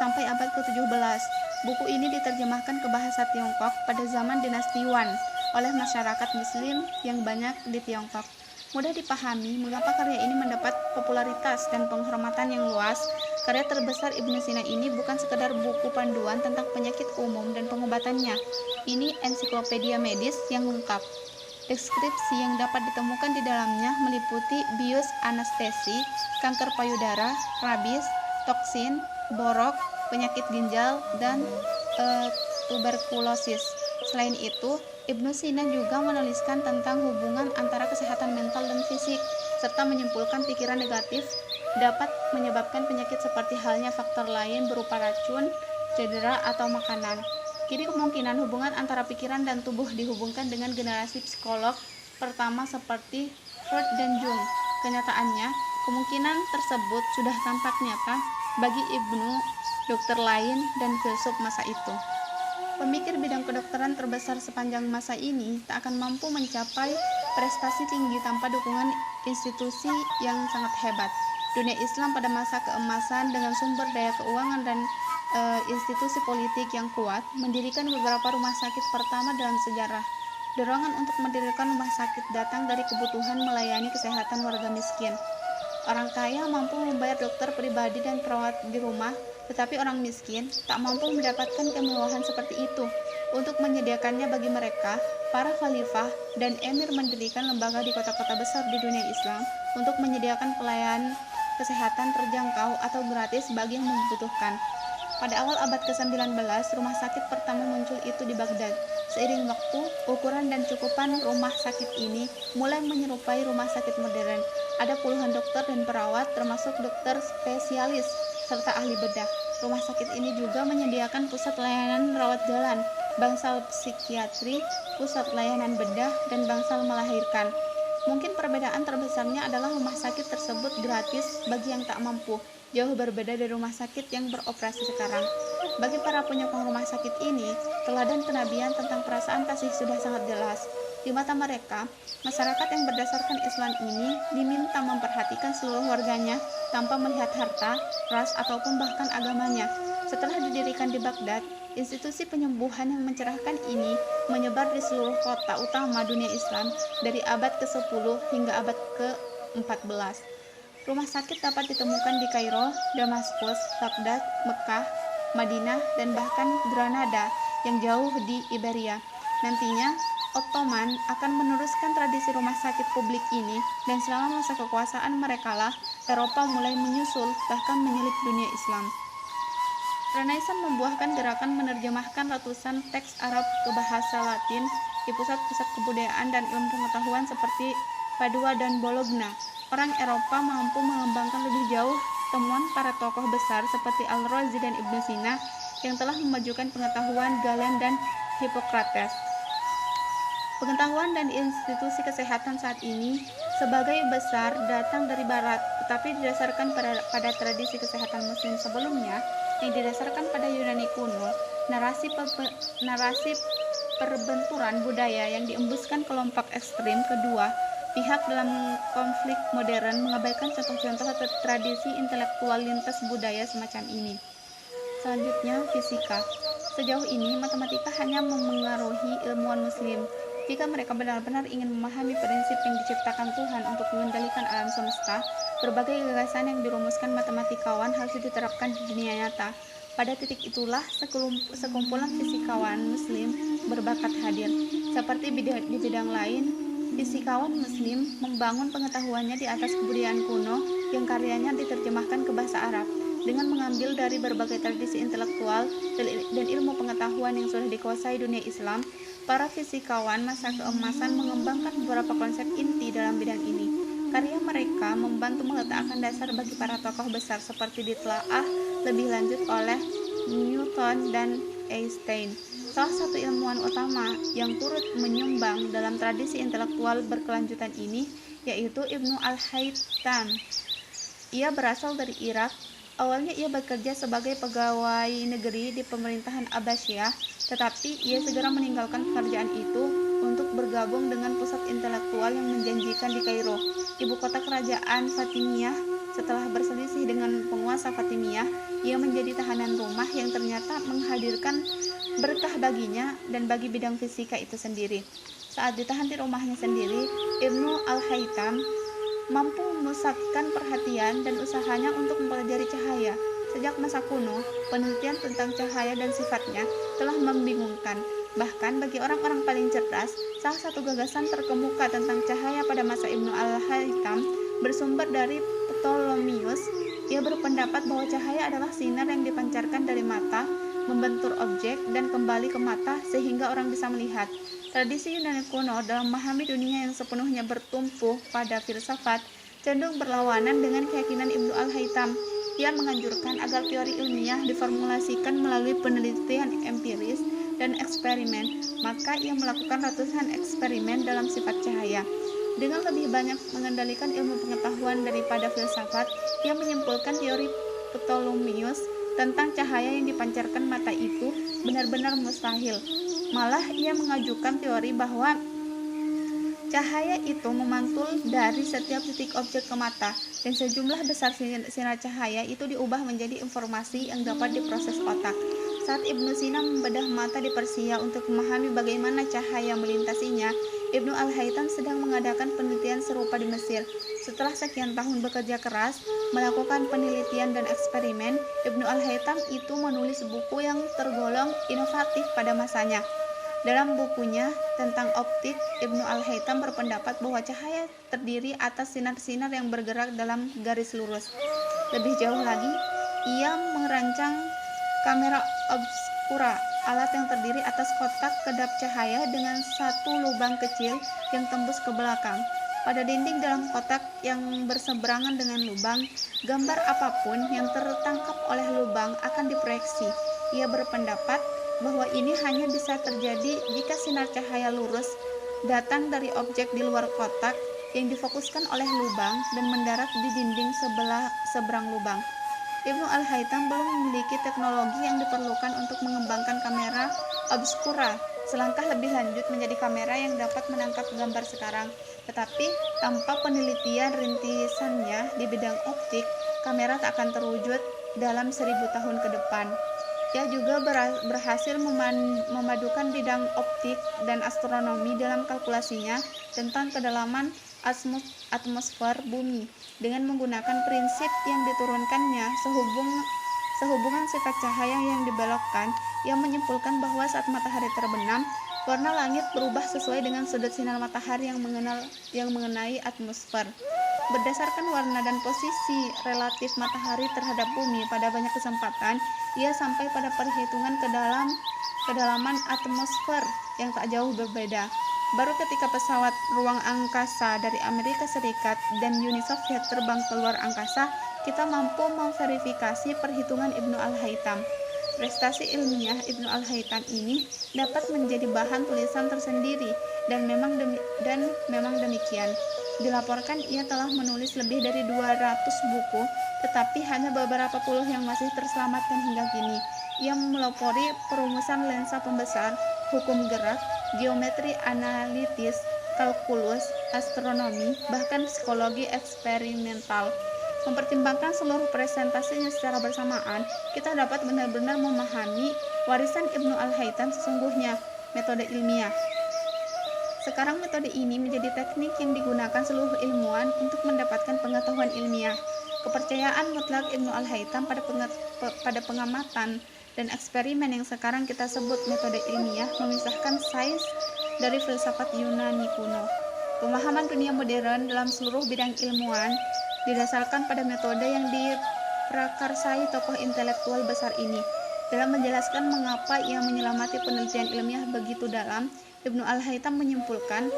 sampai abad ke-17. Buku ini diterjemahkan ke bahasa Tiongkok pada zaman dinasti Yuan oleh masyarakat Muslim yang banyak di Tiongkok. Mudah dipahami mengapa karya ini mendapat popularitas dan penghormatan yang luas. Karya terbesar Ibnu Sina ini bukan sekedar buku panduan tentang penyakit umum dan pengobatannya. Ini ensiklopedia medis yang lengkap. Deskripsi yang dapat ditemukan di dalamnya meliputi bius anestesi, kanker payudara, rabies, toksin, borok, penyakit ginjal, dan tuberkulosis. Selain itu, Ibnu Sina juga menuliskan tentang hubungan antara kesehatan mental dan fisik, serta menyimpulkan pikiran negatif dapat menyebabkan penyakit seperti halnya faktor lain berupa racun, cedera, atau makanan. Kini kemungkinan hubungan antara pikiran dan tubuh dihubungkan dengan generasi psikolog pertama seperti Freud dan Jung. Kenyataannya, kemungkinan tersebut sudah tampak nyata bagi Ibnu, dokter lain, dan filsuf masa itu. Pemikir bidang kedokteran terbesar sepanjang masa ini tak akan mampu mencapai prestasi tinggi tanpa dukungan institusi yang sangat hebat. Dunia Islam pada masa keemasan dengan sumber daya keuangan dan institusi politik yang kuat mendirikan beberapa rumah sakit pertama dalam sejarah. Dorongan untuk mendirikan rumah sakit datang dari kebutuhan melayani kesehatan warga miskin. Orang kaya mampu membayar dokter pribadi dan perawat di rumah, tetapi orang miskin tak mampu mendapatkan kemewahan seperti itu. Untuk menyediakannya bagi mereka, para khalifah dan emir mendirikan lembaga di kota-kota besar di dunia Islam untuk menyediakan pelayanan kesehatan terjangkau atau gratis bagi yang membutuhkan. Pada awal abad ke-19, rumah sakit pertama muncul itu di Baghdad. Seiring waktu, ukuran dan cukupan rumah sakit ini mulai menyerupai rumah sakit modern. Ada puluhan dokter dan perawat, termasuk dokter spesialis serta ahli bedah. Rumah sakit ini juga menyediakan pusat layanan rawat jalan, bangsal psikiatri, pusat layanan bedah, dan bangsal melahirkan. Mungkin perbedaan terbesarnya adalah rumah sakit tersebut gratis bagi yang tak mampu, jauh berbeda dari rumah sakit yang beroperasi sekarang. Bagi para penyokong rumah sakit ini, teladan kenabian tentang perasaan kasih sudah sangat jelas. Di mata mereka, masyarakat yang berdasarkan Islam ini diminta memperhatikan seluruh warganya tanpa melihat harta, ras, ataupun bahkan agamanya. Setelah didirikan di Baghdad, institusi penyembuhan yang mencerahkan ini menyebar di seluruh kota utama dunia Islam dari abad ke-10 hingga abad ke-14. Rumah sakit dapat ditemukan di Kairo, Damaskus, Baghdad, Mekah, Madinah, dan bahkan Granada yang jauh di Iberia. Nantinya, Ottoman akan meneruskan tradisi rumah sakit publik ini, dan selama masa kekuasaan merekalah Eropa mulai menyusul bahkan menyelip dunia Islam. Renaissance membuahkan gerakan menerjemahkan ratusan teks Arab ke bahasa Latin di pusat-pusat kebudayaan dan ilmu pengetahuan seperti Padua dan Bologna. Orang Eropa mampu mengembangkan lebih jauh temuan para tokoh besar seperti Al-Razi dan Ibnu Sina yang telah memajukan pengetahuan Galen dan Hippocrates. Pengetahuan dan institusi kesehatan saat ini sebagai besar datang dari Barat, tetapi didasarkan pada tradisi kesehatan Muslim sebelumnya yang didasarkan pada Yunani kuno. Narasi perbenturan budaya yang diembuskan kelompok ekstrim kedua pihak dalam konflik modern mengabaikan contoh-contoh tradisi intelektual lintas budaya semacam ini. Selanjutnya, fisika. Sejauh ini, matematika hanya memengaruhi ilmuwan Muslim. Jika mereka benar-benar ingin memahami prinsip yang diciptakan Tuhan untuk mengendalikan alam semesta, berbagai gagasan yang dirumuskan matematikawan harus diterapkan di dunia nyata. Pada titik itulah sekumpulan fisikawan Muslim berbakat hadir. Seperti di bidang lain, fisikawan Muslim membangun pengetahuannya di atas kebudayaan kuno yang karyanya diterjemahkan ke bahasa Arab. Dengan mengambil dari berbagai tradisi intelektual dan ilmu pengetahuan yang sudah dikuasai dunia Islam, para fisikawan masa keemasan mengembangkan beberapa konsep inti dalam bidang ini. Karya mereka membantu meletakkan dasar bagi para tokoh besar seperti ditelaah lebih lanjut oleh Newton dan Einstein. Salah satu ilmuwan utama yang turut menyumbang dalam tradisi intelektual berkelanjutan ini yaitu Ibnu Al-Haytham. Ia berasal dari Irak. Awalnya ia bekerja sebagai pegawai negeri di pemerintahan Abbasiyah, tetapi ia segera meninggalkan pekerjaan itu untuk bergabung dengan pusat intelektual yang menjanjikan di Kairo, ibu kota kerajaan Fatimiyah Setelah berselisih dengan penguasa Fatimiyah, ia menjadi tahanan rumah yang ternyata menghadirkan berkah baginya dan bagi bidang fisika itu sendiri. Saat ditahan di rumahnya sendiri, Ibnu Al-Haytham mampu memusatkan perhatian dan usahanya untuk mempelajari cahaya. Sejak masa kuno, penelitian tentang cahaya dan sifatnya telah membingungkan. Bahkan bagi orang-orang paling cerdas, salah satu gagasan terkemuka tentang cahaya pada masa Ibnu Al-Haytham bersumber dari Ptolemeus. Ia berpendapat bahwa cahaya adalah sinar yang dipancarkan dari mata, membentur objek, dan kembali ke mata sehingga orang bisa melihat. Tradisi Yunani kuno dalam memahami dunia yang sepenuhnya bertumpu pada filsafat cenderung berlawanan dengan keyakinan Ibnu Al-Haytham. Ia menganjurkan agar teori ilmiah diformulasikan melalui penelitian empiris dan eksperimen, maka ia melakukan ratusan eksperimen dalam sifat cahaya. Dengan lebih banyak mengendalikan ilmu pengetahuan daripada filsafat, ia menyimpulkan teori Ptolemeus tentang cahaya yang dipancarkan mata itu benar-benar mustahil. Malah ia mengajukan teori bahwa cahaya itu memantul dari setiap titik objek ke mata, dan sejumlah besar sinar cahaya itu diubah menjadi informasi yang dapat diproses otak. Saat Ibnu Sina membedah mata di Persia untuk memahami bagaimana cahaya melintasinya, Ibnu Al-Haytham sedang mengadakan penelitian serupa di Mesir. Setelah sekian tahun bekerja keras, melakukan penelitian dan eksperimen, Ibnu Al-Haytham itu menulis buku yang tergolong inovatif pada masanya. Dalam bukunya tentang optik, Ibnu Al-Haytham berpendapat bahwa cahaya terdiri atas sinar-sinar yang bergerak dalam garis lurus. Lebih jauh lagi, ia merancang kamera obscura, alat yang terdiri atas kotak kedap cahaya dengan satu lubang kecil yang tembus ke belakang. Pada dinding dalam kotak yang berseberangan dengan lubang, gambar apapun yang tertangkap oleh lubang akan diproyeksi. Ia berpendapat bahwa ini hanya bisa terjadi jika sinar cahaya lurus datang dari objek di luar kotak yang difokuskan oleh lubang dan mendarat di dinding seberang lubang. Ibnu Al-Haytham belum memiliki teknologi yang diperlukan untuk mengembangkan kamera obscura selangkah lebih lanjut menjadi kamera yang dapat menangkap gambar sekarang. Tetapi tanpa penelitian rintisannya di bidang optik, kamera tak akan terwujud dalam 1000 tahun ke depan. Ia juga berhasil memadukan bidang optik dan astronomi dalam kalkulasinya tentang kedalaman atmosfer bumi dengan menggunakan prinsip yang diturunkannya sehubungan sifat cahaya yang dibelokkan. Ia menyimpulkan bahwa saat matahari terbenam, warna langit berubah sesuai dengan sudut sinar matahari yang mengenai atmosfer. Berdasarkan warna dan posisi relatif matahari terhadap bumi pada banyak kesempatan, ia sampai pada perhitungan kedalaman atmosfer yang tak jauh berbeda. Baru ketika pesawat ruang angkasa dari Amerika Serikat dan Uni Soviet terbang ke luar angkasa, kita mampu memverifikasi perhitungan Ibnu Al-Haytham. Prestasi ilmiah Ibnu Al-Haytham ini dapat menjadi bahan tulisan tersendiri dan memang demikian. Dilaporkan ia telah menulis lebih dari 200 buku, tetapi hanya beberapa puluh yang masih terselamatkan hingga kini. Ia melopori perumusan lensa pembesar, hukum gerak, geometri analitis, kalkulus, astronomi, bahkan psikologi eksperimental. Mempertimbangkan seluruh presentasinya secara bersamaan, kita dapat benar-benar memahami warisan Ibnu Al-Haytham sesungguhnya, metode ilmiah. Sekarang metode ini menjadi teknik yang digunakan seluruh ilmuwan untuk mendapatkan pengetahuan ilmiah. Kepercayaan mutlak Ibnu Al-Haytham pada pengamatan dan eksperimen yang sekarang kita sebut metode ilmiah memisahkan sains dari filsafat Yunani kuno. Pemahaman dunia modern dalam seluruh bidang ilmuwan didasarkan pada metode yang diprakarsai tokoh intelektual besar ini. Dalam menjelaskan mengapa ia menyelamati penelitian ilmiah begitu dalam, Ibnu Al-Haytham menyimpulkan,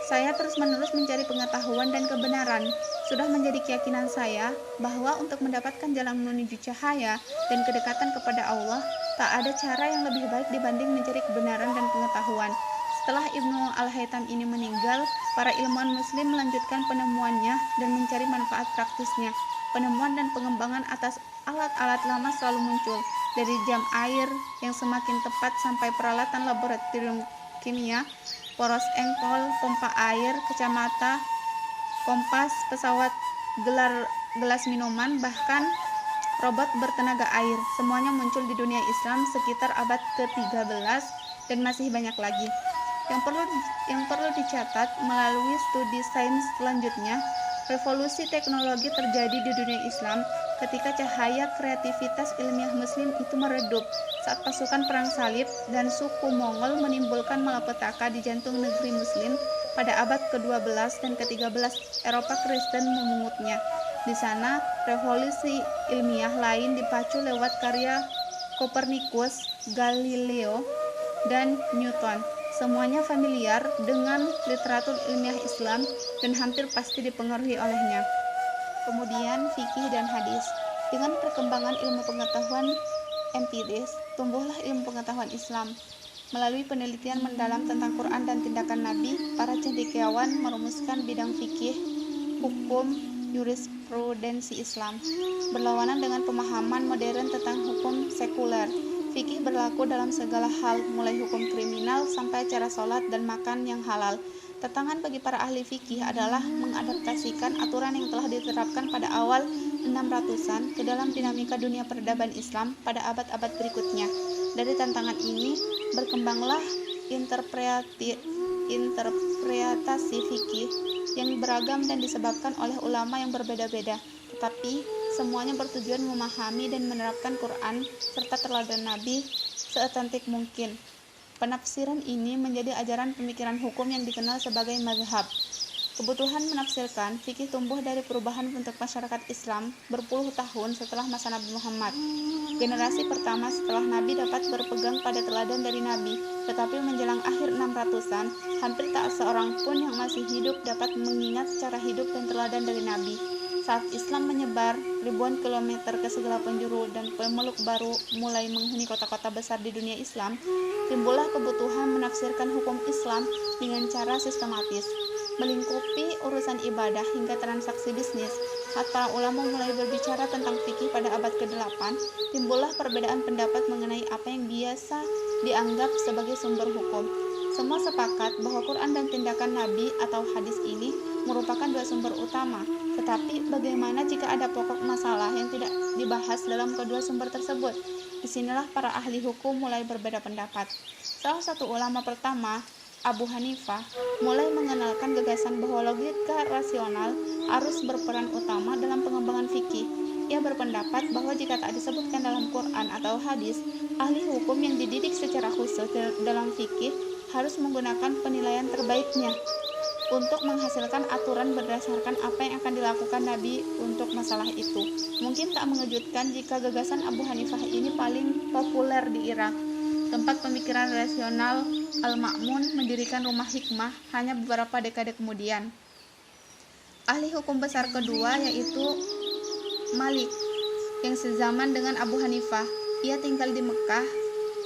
"Saya terus-menerus mencari pengetahuan dan kebenaran. Sudah menjadi keyakinan saya bahwa untuk mendapatkan jalan menuju cahaya dan kedekatan kepada Allah, tak ada cara yang lebih baik dibanding mencari kebenaran dan pengetahuan." Setelah Ibnu Al-Haytham ini meninggal, para ilmuwan muslim melanjutkan penemuannya dan mencari manfaat praktisnya. Penemuan dan pengembangan atas alat-alat lama selalu muncul, dari jam air yang semakin tepat sampai peralatan laboratorium kimia, poros engkol, pompa air, kacamata, kompas, pesawat gelar gelas minuman, bahkan robot bertenaga air. Semuanya muncul di dunia Islam sekitar abad ke-13 dan masih banyak lagi. Yang perlu dicatat melalui studi sains selanjutnya, revolusi teknologi terjadi di dunia Islam ketika cahaya kreativitas ilmiah muslim itu meredup saat pasukan perang salib dan suku Mongol menimbulkan malapetaka di jantung negeri muslim pada abad ke-12 dan ke-13. Eropa Kristen memungutnya. Di sana, revolusi ilmiah lain dipacu lewat karya Kopernikus, Galileo, dan Newton. Semuanya familiar dengan literatur ilmiah Islam dan hampir pasti dipengaruhi olehnya. Kemudian fikih dan hadis. Dengan perkembangan ilmu pengetahuan empiris, tumbuhlah ilmu pengetahuan Islam. Melalui penelitian mendalam tentang Quran dan tindakan Nabi, para cendekiawan merumuskan bidang fikih, hukum, jurisprudensi Islam. Berlawanan dengan pemahaman modern tentang hukum sekuler, fikih berlaku dalam segala hal, mulai hukum kriminal sampai cara sholat dan makan yang halal. Tantangan bagi para ahli fikih adalah mengadaptasikan aturan yang telah diterapkan pada awal 600-an ke dalam dinamika dunia peradaban Islam pada abad-abad berikutnya. Dari tantangan ini, berkembanglah interpretasi fikih yang beragam dan disebabkan oleh ulama yang berbeda-beda, tetapi semuanya bertujuan memahami dan menerapkan Quran serta teladan Nabi seotentik mungkin. Penafsiran ini menjadi ajaran pemikiran hukum yang dikenal sebagai mazhab. Kebutuhan menafsirkan fikih tumbuh dari perubahan bentuk masyarakat Islam berpuluh tahun setelah masa Nabi Muhammad. Generasi pertama setelah Nabi dapat berpegang pada teladan dari Nabi, tetapi menjelang akhir 600-an, hampir tak seorang pun yang masih hidup dapat mengingat cara hidup dan teladan dari Nabi. Saat Islam menyebar ribuan kilometer ke segala penjuru dan pemeluk baru mulai menghuni kota-kota besar di dunia Islam, timbullah kebutuhan menafsirkan hukum Islam dengan cara sistematis, melingkupi urusan ibadah hingga transaksi bisnis. Saat para ulama mulai berbicara tentang fikih pada abad ke-8, timbullah perbedaan pendapat mengenai apa yang biasa dianggap sebagai sumber hukum. Semua sepakat bahwa Quran dan tindakan Nabi atau hadis ini merupakan dua sumber utama. Tetapi bagaimana jika ada pokok masalah yang tidak dibahas dalam kedua sumber tersebut? Disinilah para ahli hukum mulai berbeda pendapat. Salah satu ulama pertama, Abu Hanifah, mulai mengenalkan gagasan bahwa logika rasional harus berperan utama dalam pengembangan fikih. Ia berpendapat bahwa jika tak disebutkan dalam Quran atau hadis, ahli hukum yang dididik secara khusus dalam fikih harus menggunakan penilaian terbaiknya untuk menghasilkan aturan berdasarkan apa yang akan dilakukan Nabi untuk masalah itu. Mungkin tak mengejutkan jika gagasan Abu Hanifah ini paling populer di Irak. Tempat pemikiran rasional Al-Ma'mun mendirikan rumah hikmah hanya beberapa dekade kemudian. Ahli hukum besar kedua yaitu Malik, yang sezaman dengan Abu Hanifah. Ia tinggal di Mekah,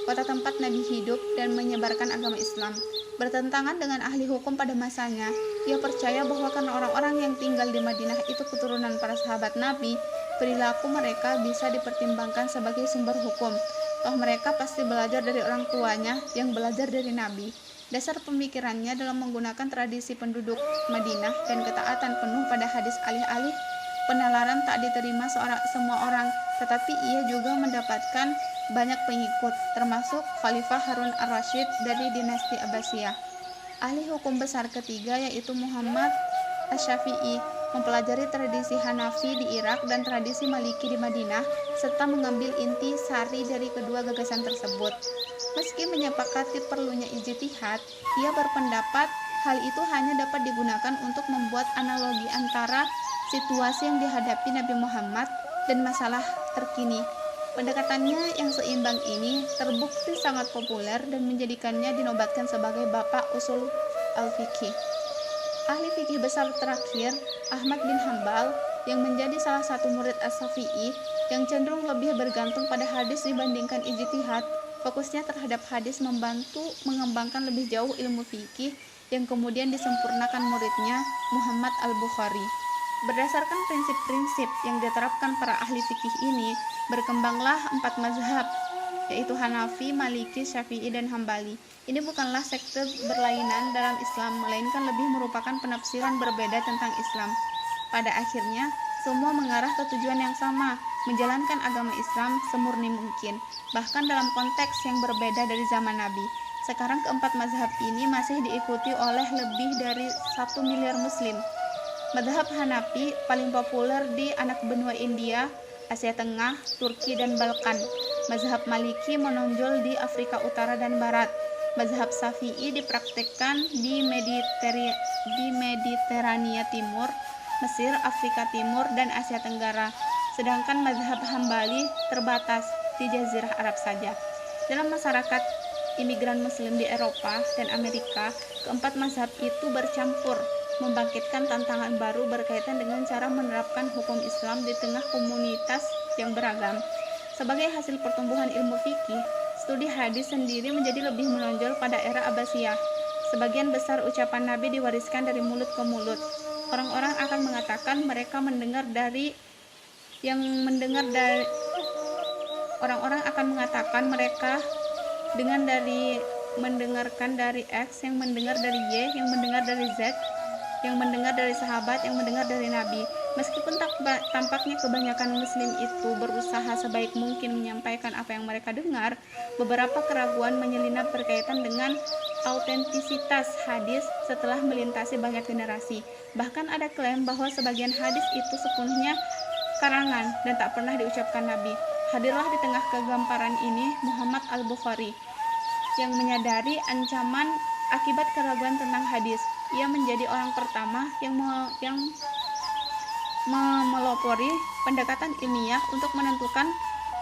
kota tempat Nabi hidup dan menyebarkan agama Islam. Bertentangan dengan ahli hukum pada masanya, ia percaya bahwa karena orang-orang yang tinggal di Madinah itu keturunan para sahabat Nabi, perilaku mereka bisa dipertimbangkan sebagai sumber hukum. Toh mereka pasti belajar dari orang tuanya yang belajar dari Nabi. Dasar pemikirannya dalam menggunakan tradisi penduduk Madinah dan ketaatan penuh pada hadis alih-alih penalaran tak diterima semua orang, tetapi ia juga mendapatkan banyak pengikut, termasuk Khalifah Harun ar-Rasyid dari dinasti Abbasiyah. Ahli hukum besar ketiga yaitu Muhammad Asy-Syafi'i, mempelajari tradisi Hanafi di Irak dan tradisi Maliki di Madinah, serta mengambil inti sari dari kedua gagasan tersebut. Meski menyepakati perlunya ijtihad, ia berpendapat hal itu hanya dapat digunakan untuk membuat analogi antara situasi yang dihadapi Nabi Muhammad dan masalah terkini. Pendekatannya yang seimbang ini terbukti sangat populer dan menjadikannya dinobatkan sebagai bapak usul al-fiqih. Ahli fikih besar terakhir, Ahmad bin Hambal, yang menjadi salah satu murid As-Syafi'i, yang cenderung lebih bergantung pada hadis dibandingkan ijtihad, fokusnya terhadap hadis membantu mengembangkan lebih jauh ilmu fikih yang kemudian disempurnakan muridnya, Muhammad al-Bukhari. Berdasarkan prinsip-prinsip yang diterapkan para ahli fikih ini, berkembanglah 4 mazhab, yaitu Hanafi, Maliki, Syafi'i, dan Hambali. Ini bukanlah sekte berlainan dalam Islam, melainkan lebih merupakan penafsiran berbeda tentang Islam. Pada akhirnya, semua mengarah ke tujuan yang sama, menjalankan agama Islam semurni mungkin, bahkan dalam konteks yang berbeda dari zaman Nabi. Sekarang keempat mazhab ini masih diikuti oleh lebih dari 1 miliar muslim. Mazhab Hanafi paling populer di anak benua India, Asia Tengah, Turki, dan Balkan. Mazhab Maliki menonjol di Afrika Utara dan Barat. Mazhab Syafi'i dipraktikkan di Mediterania Timur, Mesir, Afrika Timur, dan Asia Tenggara. Sedangkan mazhab Hambali terbatas di Jazirah Arab saja. Dalam masyarakat imigran muslim di Eropa dan Amerika, keempat mazhab itu bercampur, membangkitkan tantangan baru berkaitan dengan cara menerapkan hukum Islam di tengah komunitas yang beragam. Sebagai hasil pertumbuhan ilmu fikih, studi hadis sendiri menjadi lebih menonjol pada era Abbasiyah. Sebagian besar ucapan Nabi diwariskan dari mulut ke mulut. Orang-orang akan mengatakan mereka orang-orang akan mengatakan mereka mendengarkan dari X, yang mendengar dari Y, yang mendengar dari Z, yang mendengar dari sahabat, yang mendengar dari Nabi. Meskipun tampaknya kebanyakan muslim itu berusaha sebaik mungkin menyampaikan apa yang mereka dengar, beberapa keraguan menyelinap berkaitan dengan autentisitas hadis setelah melintasi banyak generasi. Bahkan ada klaim bahwa sebagian hadis itu sepenuhnya karangan dan tak pernah diucapkan Nabi. Hadirlah di tengah kegamparan ini Muhammad Al-Bukhari yang menyadari ancaman akibat keraguan tentang hadis. Ia menjadi orang pertama yang memelopori pendekatan ilmiah untuk menentukan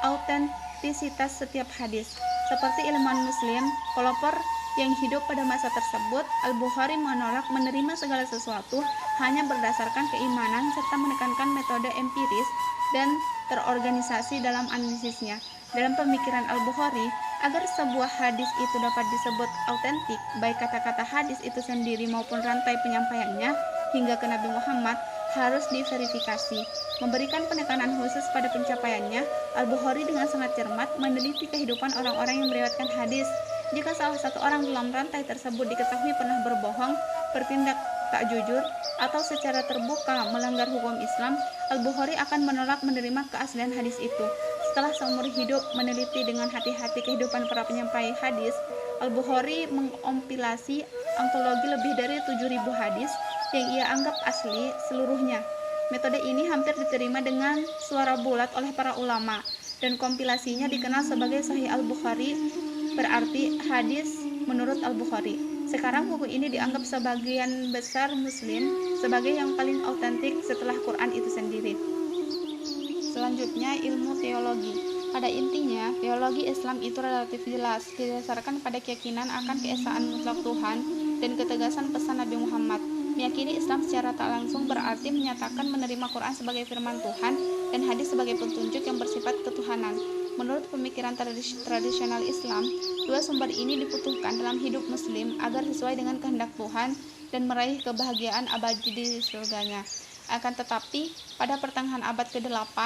autentisitas setiap hadis. Seperti ilmuwan muslim pelopor yang hidup pada masa tersebut, Al-Bukhari menolak menerima segala sesuatu hanya berdasarkan keimanan serta menekankan metode empiris dan terorganisasi dalam analisisnya. Dalam pemikiran Al-Bukhari, agar sebuah hadis itu dapat disebut autentik, baik kata-kata hadis itu sendiri maupun rantai penyampaiannya hingga ke Nabi Muhammad harus diverifikasi. Memberikan penekanan khusus pada pencapaiannya, Al-Bukhari dengan sangat cermat meneliti kehidupan orang-orang yang meriwayatkan hadis. Jika salah satu orang dalam rantai tersebut diketahui pernah berbohong, bertindak tak jujur, atau secara terbuka melanggar hukum Islam, Al-Bukhari akan menolak menerima keaslian hadis itu. Setelah seumur hidup meneliti dengan hati-hati kehidupan para penyampai hadis, Al-Bukhari mengompilasi antologi lebih dari 7.000 hadis yang ia anggap asli seluruhnya. Metode ini hampir diterima dengan suara bulat oleh para ulama, dan kompilasinya dikenal sebagai Sahih Al-Bukhari, berarti hadis menurut Al-Bukhari. Sekarang buku ini dianggap sebagian besar muslim sebagai yang paling autentik setelah Quran itu sendiri. Selanjutnya, ilmu teologi. Pada intinya, teologi Islam itu relatif jelas, didasarkan pada keyakinan akan keesaan mutlak Tuhan dan ketegasan pesan Nabi Muhammad. Meyakini Islam secara tak langsung berarti menyatakan menerima Quran sebagai firman Tuhan dan hadis sebagai petunjuk yang bersifat ketuhanan. Menurut pemikiran tradisional Islam, dua sumber ini dibutuhkan dalam hidup muslim agar sesuai dengan kehendak Tuhan dan meraih kebahagiaan abadi di surganya. Akan tetapi, pada pertengahan abad ke-8,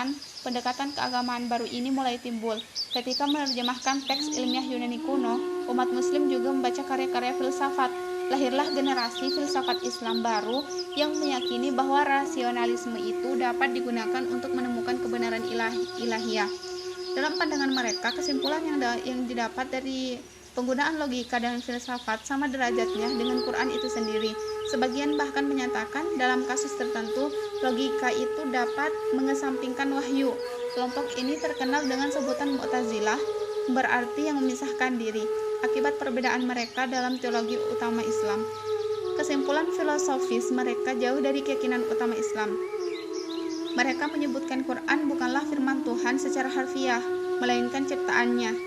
pendekatan keagamaan baru ini mulai timbul. Ketika menerjemahkan teks ilmiah Yunani kuno, umat muslim juga membaca karya-karya filsafat. Lahirlah generasi filsafat Islam baru yang meyakini bahwa rasionalisme itu dapat digunakan untuk menemukan kebenaran ilahiyah. Dalam pandangan mereka, kesimpulan yang didapat dari penggunaan logika dan filsafat sama derajatnya dengan Quran itu sendiri. Sebagian bahkan menyatakan dalam kasus tertentu, logika itu dapat mengesampingkan wahyu. Kelompok ini terkenal dengan sebutan Mu'tazilah, berarti yang memisahkan diri, akibat perbedaan mereka dalam teologi utama Islam. Kesimpulan filosofis mereka jauh dari keyakinan utama Islam. Mereka menyebutkan Quran bukanlah firman Tuhan secara harfiah, melainkan ciptaannya.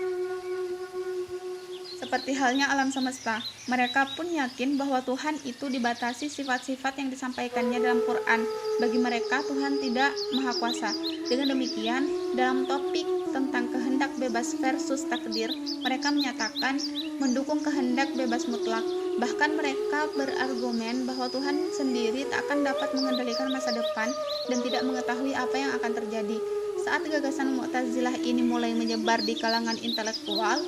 Seperti halnya alam semesta, mereka pun yakin bahwa Tuhan itu dibatasi sifat-sifat yang disampaikannya dalam Quran. Bagi mereka, Tuhan tidak maha kuasa. Dengan demikian, dalam topik tentang kehendak bebas versus takdir, mereka menyatakan mendukung kehendak bebas mutlak. Bahkan mereka berargumen bahwa Tuhan sendiri tak akan dapat mengendalikan masa depan dan tidak mengetahui apa yang akan terjadi. Saat gagasan Mu'tazilah ini mulai menyebar di kalangan intelektual,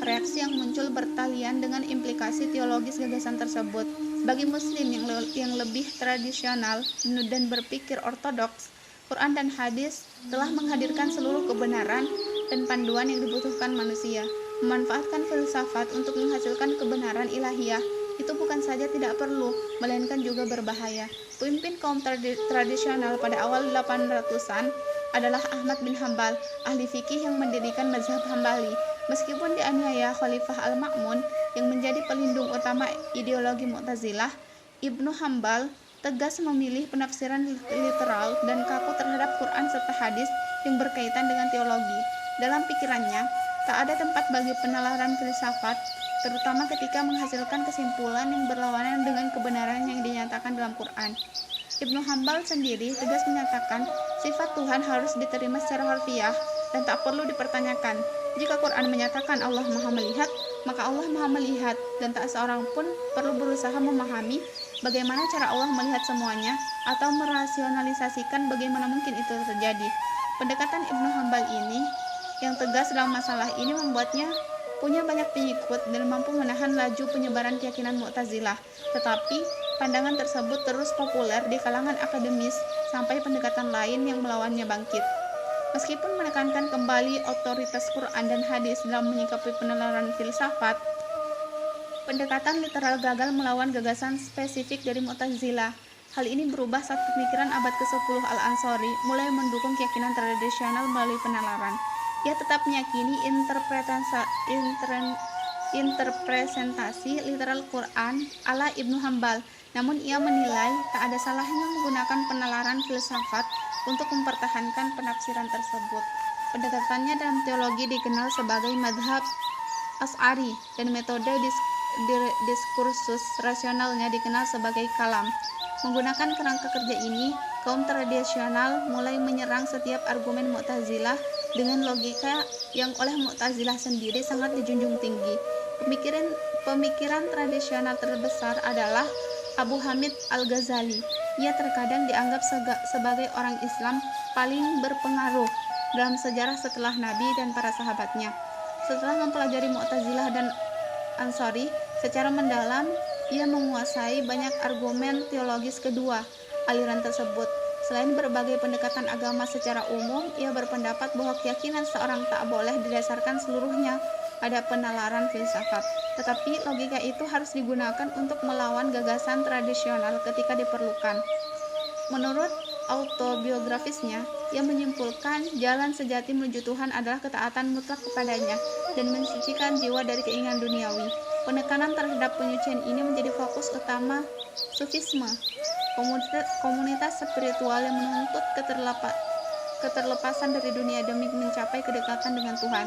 reaksi yang muncul bertalian dengan implikasi teologis gagasan tersebut. Bagi muslim yang lebih tradisional dan berpikir ortodoks, Quran dan hadis telah menghadirkan seluruh kebenaran dan panduan yang dibutuhkan manusia. Memanfaatkan filsafat untuk menghasilkan kebenaran ilahiyah itu bukan saja tidak perlu, melainkan juga berbahaya. Pemimpin kaum tradisional pada awal 800-an adalah Ahmad bin Hambal, ahli fikih yang mendirikan mazhab Hambali. Meskipun dianiaya Khalifah Al-Ma'mun yang menjadi pelindung utama ideologi Mu'tazilah, Ibnu Hambal tegas memilih penafsiran literal dan kaku terhadap Quran serta hadis yang berkaitan dengan teologi. Dalam pikirannya, tak ada tempat bagi penalaran filsafat, terutama ketika menghasilkan kesimpulan yang berlawanan dengan kebenaran yang dinyatakan dalam Quran. Ibnu Hambal sendiri tegas menyatakan sifat Tuhan harus diterima secara harfiah dan tak perlu dipertanyakan. Jika Quran menyatakan Allah Maha Melihat, maka Allah Maha Melihat, dan tak seorang pun perlu berusaha memahami bagaimana cara Allah melihat semuanya atau merasionalisasikan bagaimana mungkin itu terjadi. Pendekatan Ibnu Hambal ini yang tegas dalam masalah ini membuatnya punya banyak pengikut dan mampu menahan laju penyebaran keyakinan Mu'tazilah. Tetapi pandangan tersebut terus populer di kalangan akademis sampai pendekatan lain yang melawannya bangkit. Meskipun menekankan kembali otoritas Quran dan hadis dalam menyikapi penalaran filsafat, pendekatan literal gagal melawan gagasan spesifik dari Mu'tazilah. Hal ini berubah saat pemikiran abad ke-10 Al-Ansari mulai mendukung keyakinan tradisional melalui penalaran. Ia tetap meyakini interpretasi literal Quran ala Ibnu Hambal, namun ia menilai tak ada salahnya menggunakan penalaran filsafat untuk mempertahankan penafsiran tersebut. Pendekatannya dalam teologi dikenal sebagai madhab Asy'ari dan metode diskursus rasionalnya dikenal sebagai kalam. Menggunakan kerangka kerja ini, kaum tradisional mulai menyerang setiap argumen Mu'tazilah dengan logika yang oleh Mu'tazilah sendiri sangat dijunjung tinggi. Pemikiran tradisional terbesar adalah Abu Hamid Al-Ghazali. Ia terkadang dianggap sebagai orang Islam paling berpengaruh dalam sejarah setelah Nabi dan para sahabatnya. Setelah mempelajari Mu'tazilah dan Ansari secara mendalam, ia menguasai banyak argumen teologis kedua aliran tersebut. Selain berbagai pendekatan agama secara umum, ia berpendapat bahwa keyakinan seorang tak boleh didasarkan seluruhnya pada penalaran filsafat. Tetapi logika itu harus digunakan untuk melawan gagasan tradisional ketika diperlukan. Menurut autobiografisnya, ia menyimpulkan jalan sejati menuju Tuhan adalah ketaatan mutlak kepadanya dan mensucikan jiwa dari keinginan duniawi. Penekanan terhadap penyucian ini menjadi fokus utama Sufisme, komunitas spiritual yang menuntut keterlepasan dari dunia demi mencapai kedekatan dengan Tuhan.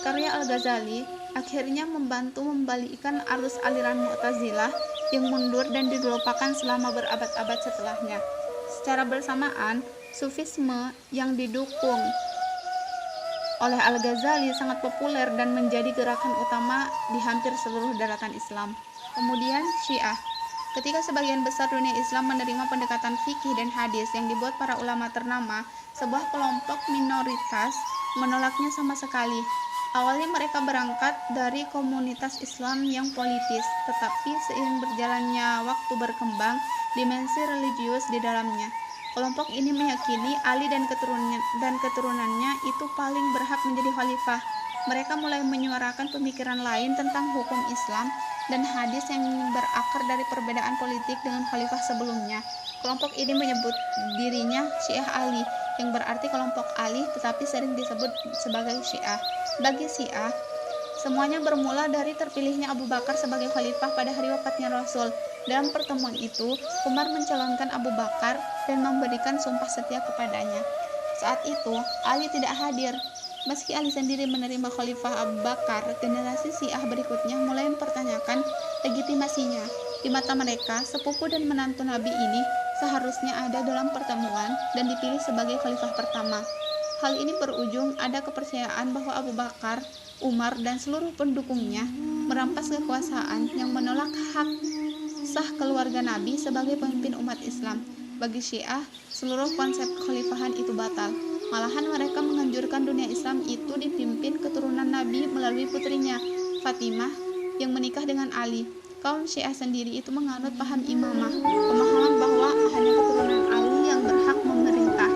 Karya Al-Ghazali akhirnya membantu membalikkan arus aliran Mu'tazilah yang mundur dan dilupakan selama berabad-abad setelahnya. Secara bersamaan, Sufisme yang didukung oleh Al-Ghazali sangat populer dan menjadi gerakan utama di hampir seluruh daratan Islam. Kemudian Syiah. Ketika sebagian besar dunia Islam menerima pendekatan fikih dan hadis yang dibuat para ulama ternama, sebuah kelompok minoritas menolaknya sama sekali. Awalnya mereka berangkat dari komunitas Islam yang politis, tetapi seiring berjalannya waktu berkembang dimensi religius di dalamnya. Kelompok ini meyakini Ali dan keturunannya itu paling berhak menjadi khalifah. Mereka mulai menyuarakan pemikiran lain tentang hukum Islam dan hadis yang berakar dari perbedaan politik dengan khalifah sebelumnya. Kelompok ini menyebut dirinya Syiah Ali, yang berarti kelompok Ali tetapi sering disebut sebagai Syiah. Bagi Syiah, semuanya bermula dari terpilihnya Abu Bakar sebagai khalifah pada hari wafatnya Rasul. Dalam pertemuan itu, Umar mencalonkan Abu Bakar dan memberikan sumpah setia kepadanya. Saat itu, Ali tidak hadir. Meski Ali sendiri menerima Khalifah Abu Bakar, generasi Syiah berikutnya mulai mempertanyakan legitimasinya. Di mata mereka, sepupu dan menantu Nabi ini seharusnya ada dalam pertemuan dan dipilih sebagai khalifah pertama. Hal ini berujung ada kepercayaan bahwa Abu Bakar, Umar, dan seluruh pendukungnya merampas kekuasaan yang menolak hak sah keluarga Nabi sebagai pemimpin umat Islam. Bagi Syiah, seluruh konsep kekhalifahan itu batal. Malahan mereka menganjurkan dunia Islam itu dipimpin keturunan Nabi melalui putrinya, Fatimah, yang menikah dengan Ali. Kaum Syiah sendiri itu menganut paham imamah, pemahaman bahwa hanya keturunan Ali yang berhak memerintah.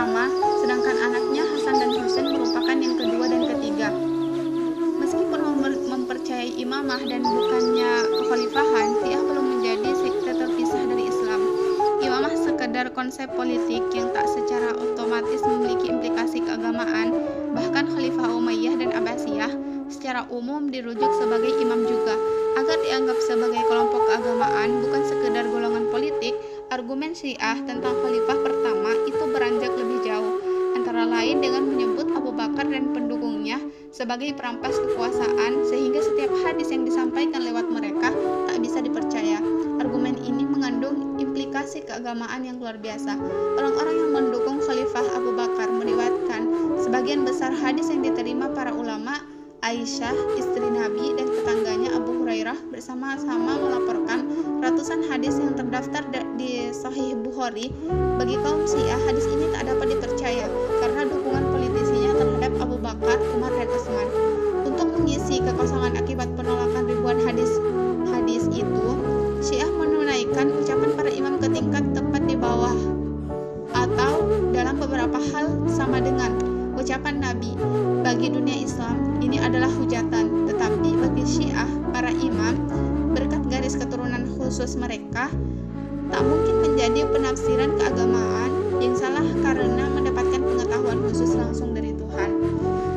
pertama, sedangkan anaknya Hasan dan Husain merupakan yang kedua dan ketiga. Meskipun mempercayai imamah dan bukannya kekhalifahan, Syiah belum menjadi sekte terpisah dari Islam. Imamah sekedar konsep politik yang tak secara otomatis memiliki implikasi keagamaan. Bahkan Khalifah Umayyah dan Abbasiyah secara umum dirujuk sebagai imam juga. Agar dianggap sebagai kelompok keagamaan, bukan sekedar golongan politik, argumen Syiah tentang khalifah pertama itu beranjak lebih jauh, antara lain dengan menyebut Abu Bakar dan pendukungnya sebagai perampas kekuasaan, sehingga setiap hadis yang disampaikan lewat mereka tak bisa dipercaya. Argumen ini mengandung implikasi keagamaan yang luar biasa. Orang-orang yang mendukung Khalifah Abu Bakar meriwayatkan sebagian besar hadis yang diterima para ulama. Aisyah, istri Nabi, dan tetangganya Abu Hurairah bersama-sama melaporkan ratusan hadis yang terdaftar di Sahih Bukhari. Bagi kaum Syiah, hadis ini tak dapat dipercaya karena dukungan politisinya terhadap Abu Bakar, Umar, dan Utsman. Untuk mengisi kekosongan akibat penolakan ribuan hadis itu, Syiah menunaikan ucapan para imam ke tingkat tepat di bawah atau dalam beberapa hal sama dengan ucapan Nabi. Bagi dunia Islam, ini adalah hujatan, tetapi bagi Syiah, para imam, berkat garis keturunan khusus mereka, tak mungkin menjadi penafsiran keagamaan yang salah karena mendapatkan pengetahuan khusus langsung dari Tuhan.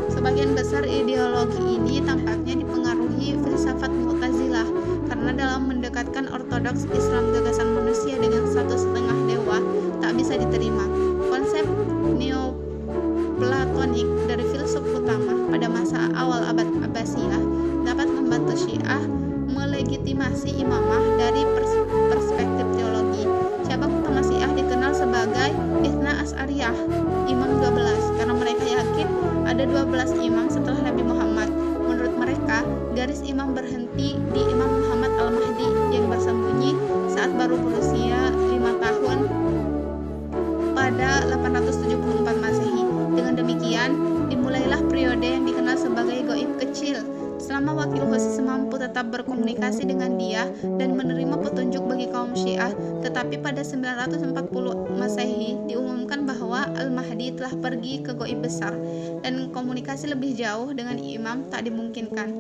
Sebagian besar ideologi ini tampaknya dipengaruhi filsafat Mu'tazilah, karena dalam mendekatkan ortodoks Islam gagasan manusia dengan satu setengah dewa tak bisa diterima. Konsep Neoplatonik dari filsuf utama pada masa awal abad Abbasiyah dapat membantu Syiah melegitimasi imamah dari perspektif teologi. Cabang utama Syiah dikenal sebagai Itsna Asy'ariyah, imam 12, karena mereka yakin ada 12 imam setelah Nabi Muhammad. Menurut mereka, garis imam berhenti di Imam Muhammad Al-Mahdi yang bersembunyi saat baru berusia 5 tahun pada 874 Masehi. Dengan demikian, dimulailah periode yang dikenal sebagai Gaib kecil. Selama wakil khusus mampu tetap berkomunikasi dengan dia dan menerima petunjuk bagi kaum Syiah, tetapi pada 940 Masehi diumumkan bahwa Al-Mahdi telah pergi ke Gaib besar dan komunikasi lebih jauh dengan imam tak dimungkinkan.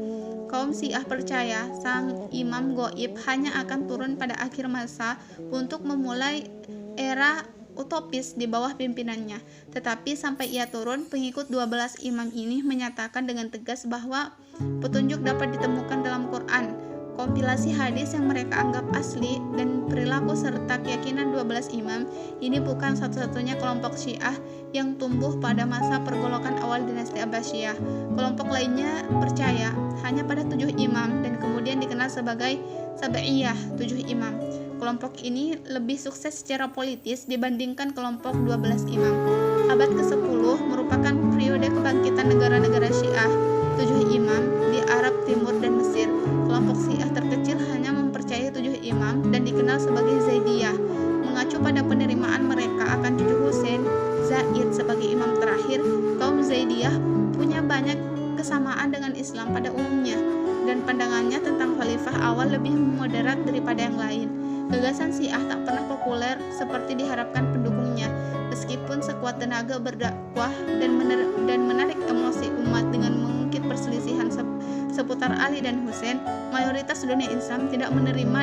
Kaum Syiah percaya sang imam Gaib hanya akan turun pada akhir masa untuk memulai era utopis di bawah pimpinannya. Tetapi sampai ia turun, pengikut 12 imam ini menyatakan dengan tegas bahwa petunjuk dapat ditemukan dalam Quran, kompilasi hadis yang mereka anggap asli, dan perilaku serta keyakinan 12 imam ini bukan satu-satunya kelompok Syiah yang tumbuh pada masa pergolakan awal dinasti Abbasiyah. Kelompok lainnya percaya hanya pada 7 imam dan kemudian dikenal sebagai Sab'iyah, 7 imam. Kelompok ini lebih sukses secara politis dibandingkan kelompok 12 imam. Abad ke-10 merupakan periode kebangkitan negara-negara Syiah, 7 imam di Arab Timur dan Mesir. Kelompok Syiah terkecil hanya mempercayai 7 imam dan dikenal sebagai Zaidiyah. Mengacu pada penerimaan mereka akan cucu Husain, Zaid sebagai imam terakhir, kaum Zaidiyah punya banyak kesamaan dengan Islam pada umumnya, dan pandangannya tentang khalifah awal lebih moderat daripada yang lain. Gagasan Syiah tak pernah populer seperti diharapkan pendukungnya, meskipun sekuat tenaga berdakwah dan menarik emosi umat dengan mengungkit perselisihan seputar Ali dan Husain, mayoritas dunia Islam tidak menerima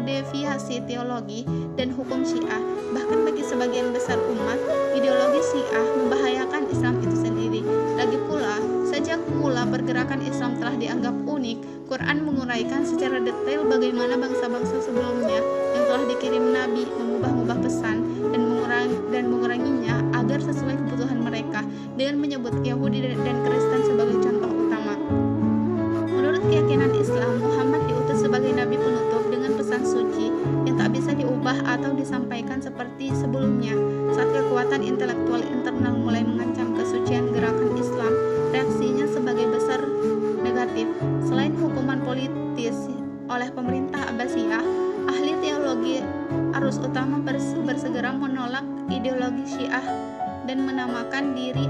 deviasi teologi dan hukum Syiah. Bahkan bagi sebagian besar umat, ideologi Syiah membahayakan Islam itu sendiri. Lagi pula, sejak mula pergerakan Islam telah dianggap unik, Quran menguraikan secara detail bagaimana bangsa-bangsa sebelumnya yang telah dikirim Nabi mengubah-ubah pesan dan menguranginya agar sesuai kebutuhan mereka, dengan menyebut Yahudi dan Kristen sebagai contoh utama. Menurut keyakinan Islam, Muhammad diutus sebagai nabi penutup dengan pesan suci yang tak bisa diubah atau disampaikan seperti sebelumnya. Saat kekuatan intelektual internal mulai mengancam kesucian gerakan Islam, reaksinya sebagai besar negatif. Selain hukuman politis oleh pemerintah Abbasiyah, ahli teologi arus utama bersegera menolak ideologi Syiah dan menamakan diri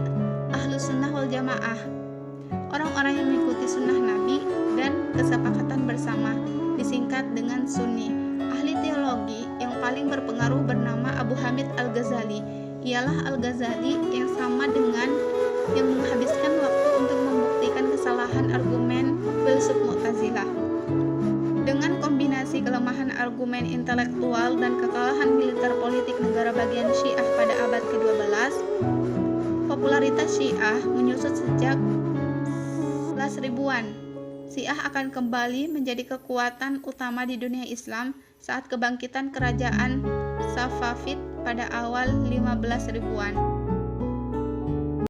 Ahlus Sunnah wal Jamaah, orang-orang yang mengikuti sunnah Nabi dan kesepakatan bersama, disingkat dengan Sunni. Ahli teologi yang paling berpengaruh bernama Abu Hamid Al-Ghazali ialah Al-Ghazali yang sama dengan yang menghabiskan waktu untuk membuktikan kesalahan argumen filsuf Mu'tazilah. Dengan kombinasi kelemahan argumen intelektual dan kekalahan militer politik negara bagian Syiah pada abad ke-12, popularitas Syiah menyusut sejak 11 ribuan. Syiah akan kembali menjadi kekuatan utama di dunia Islam saat kebangkitan kerajaan Safavid pada awal 15 ribuan.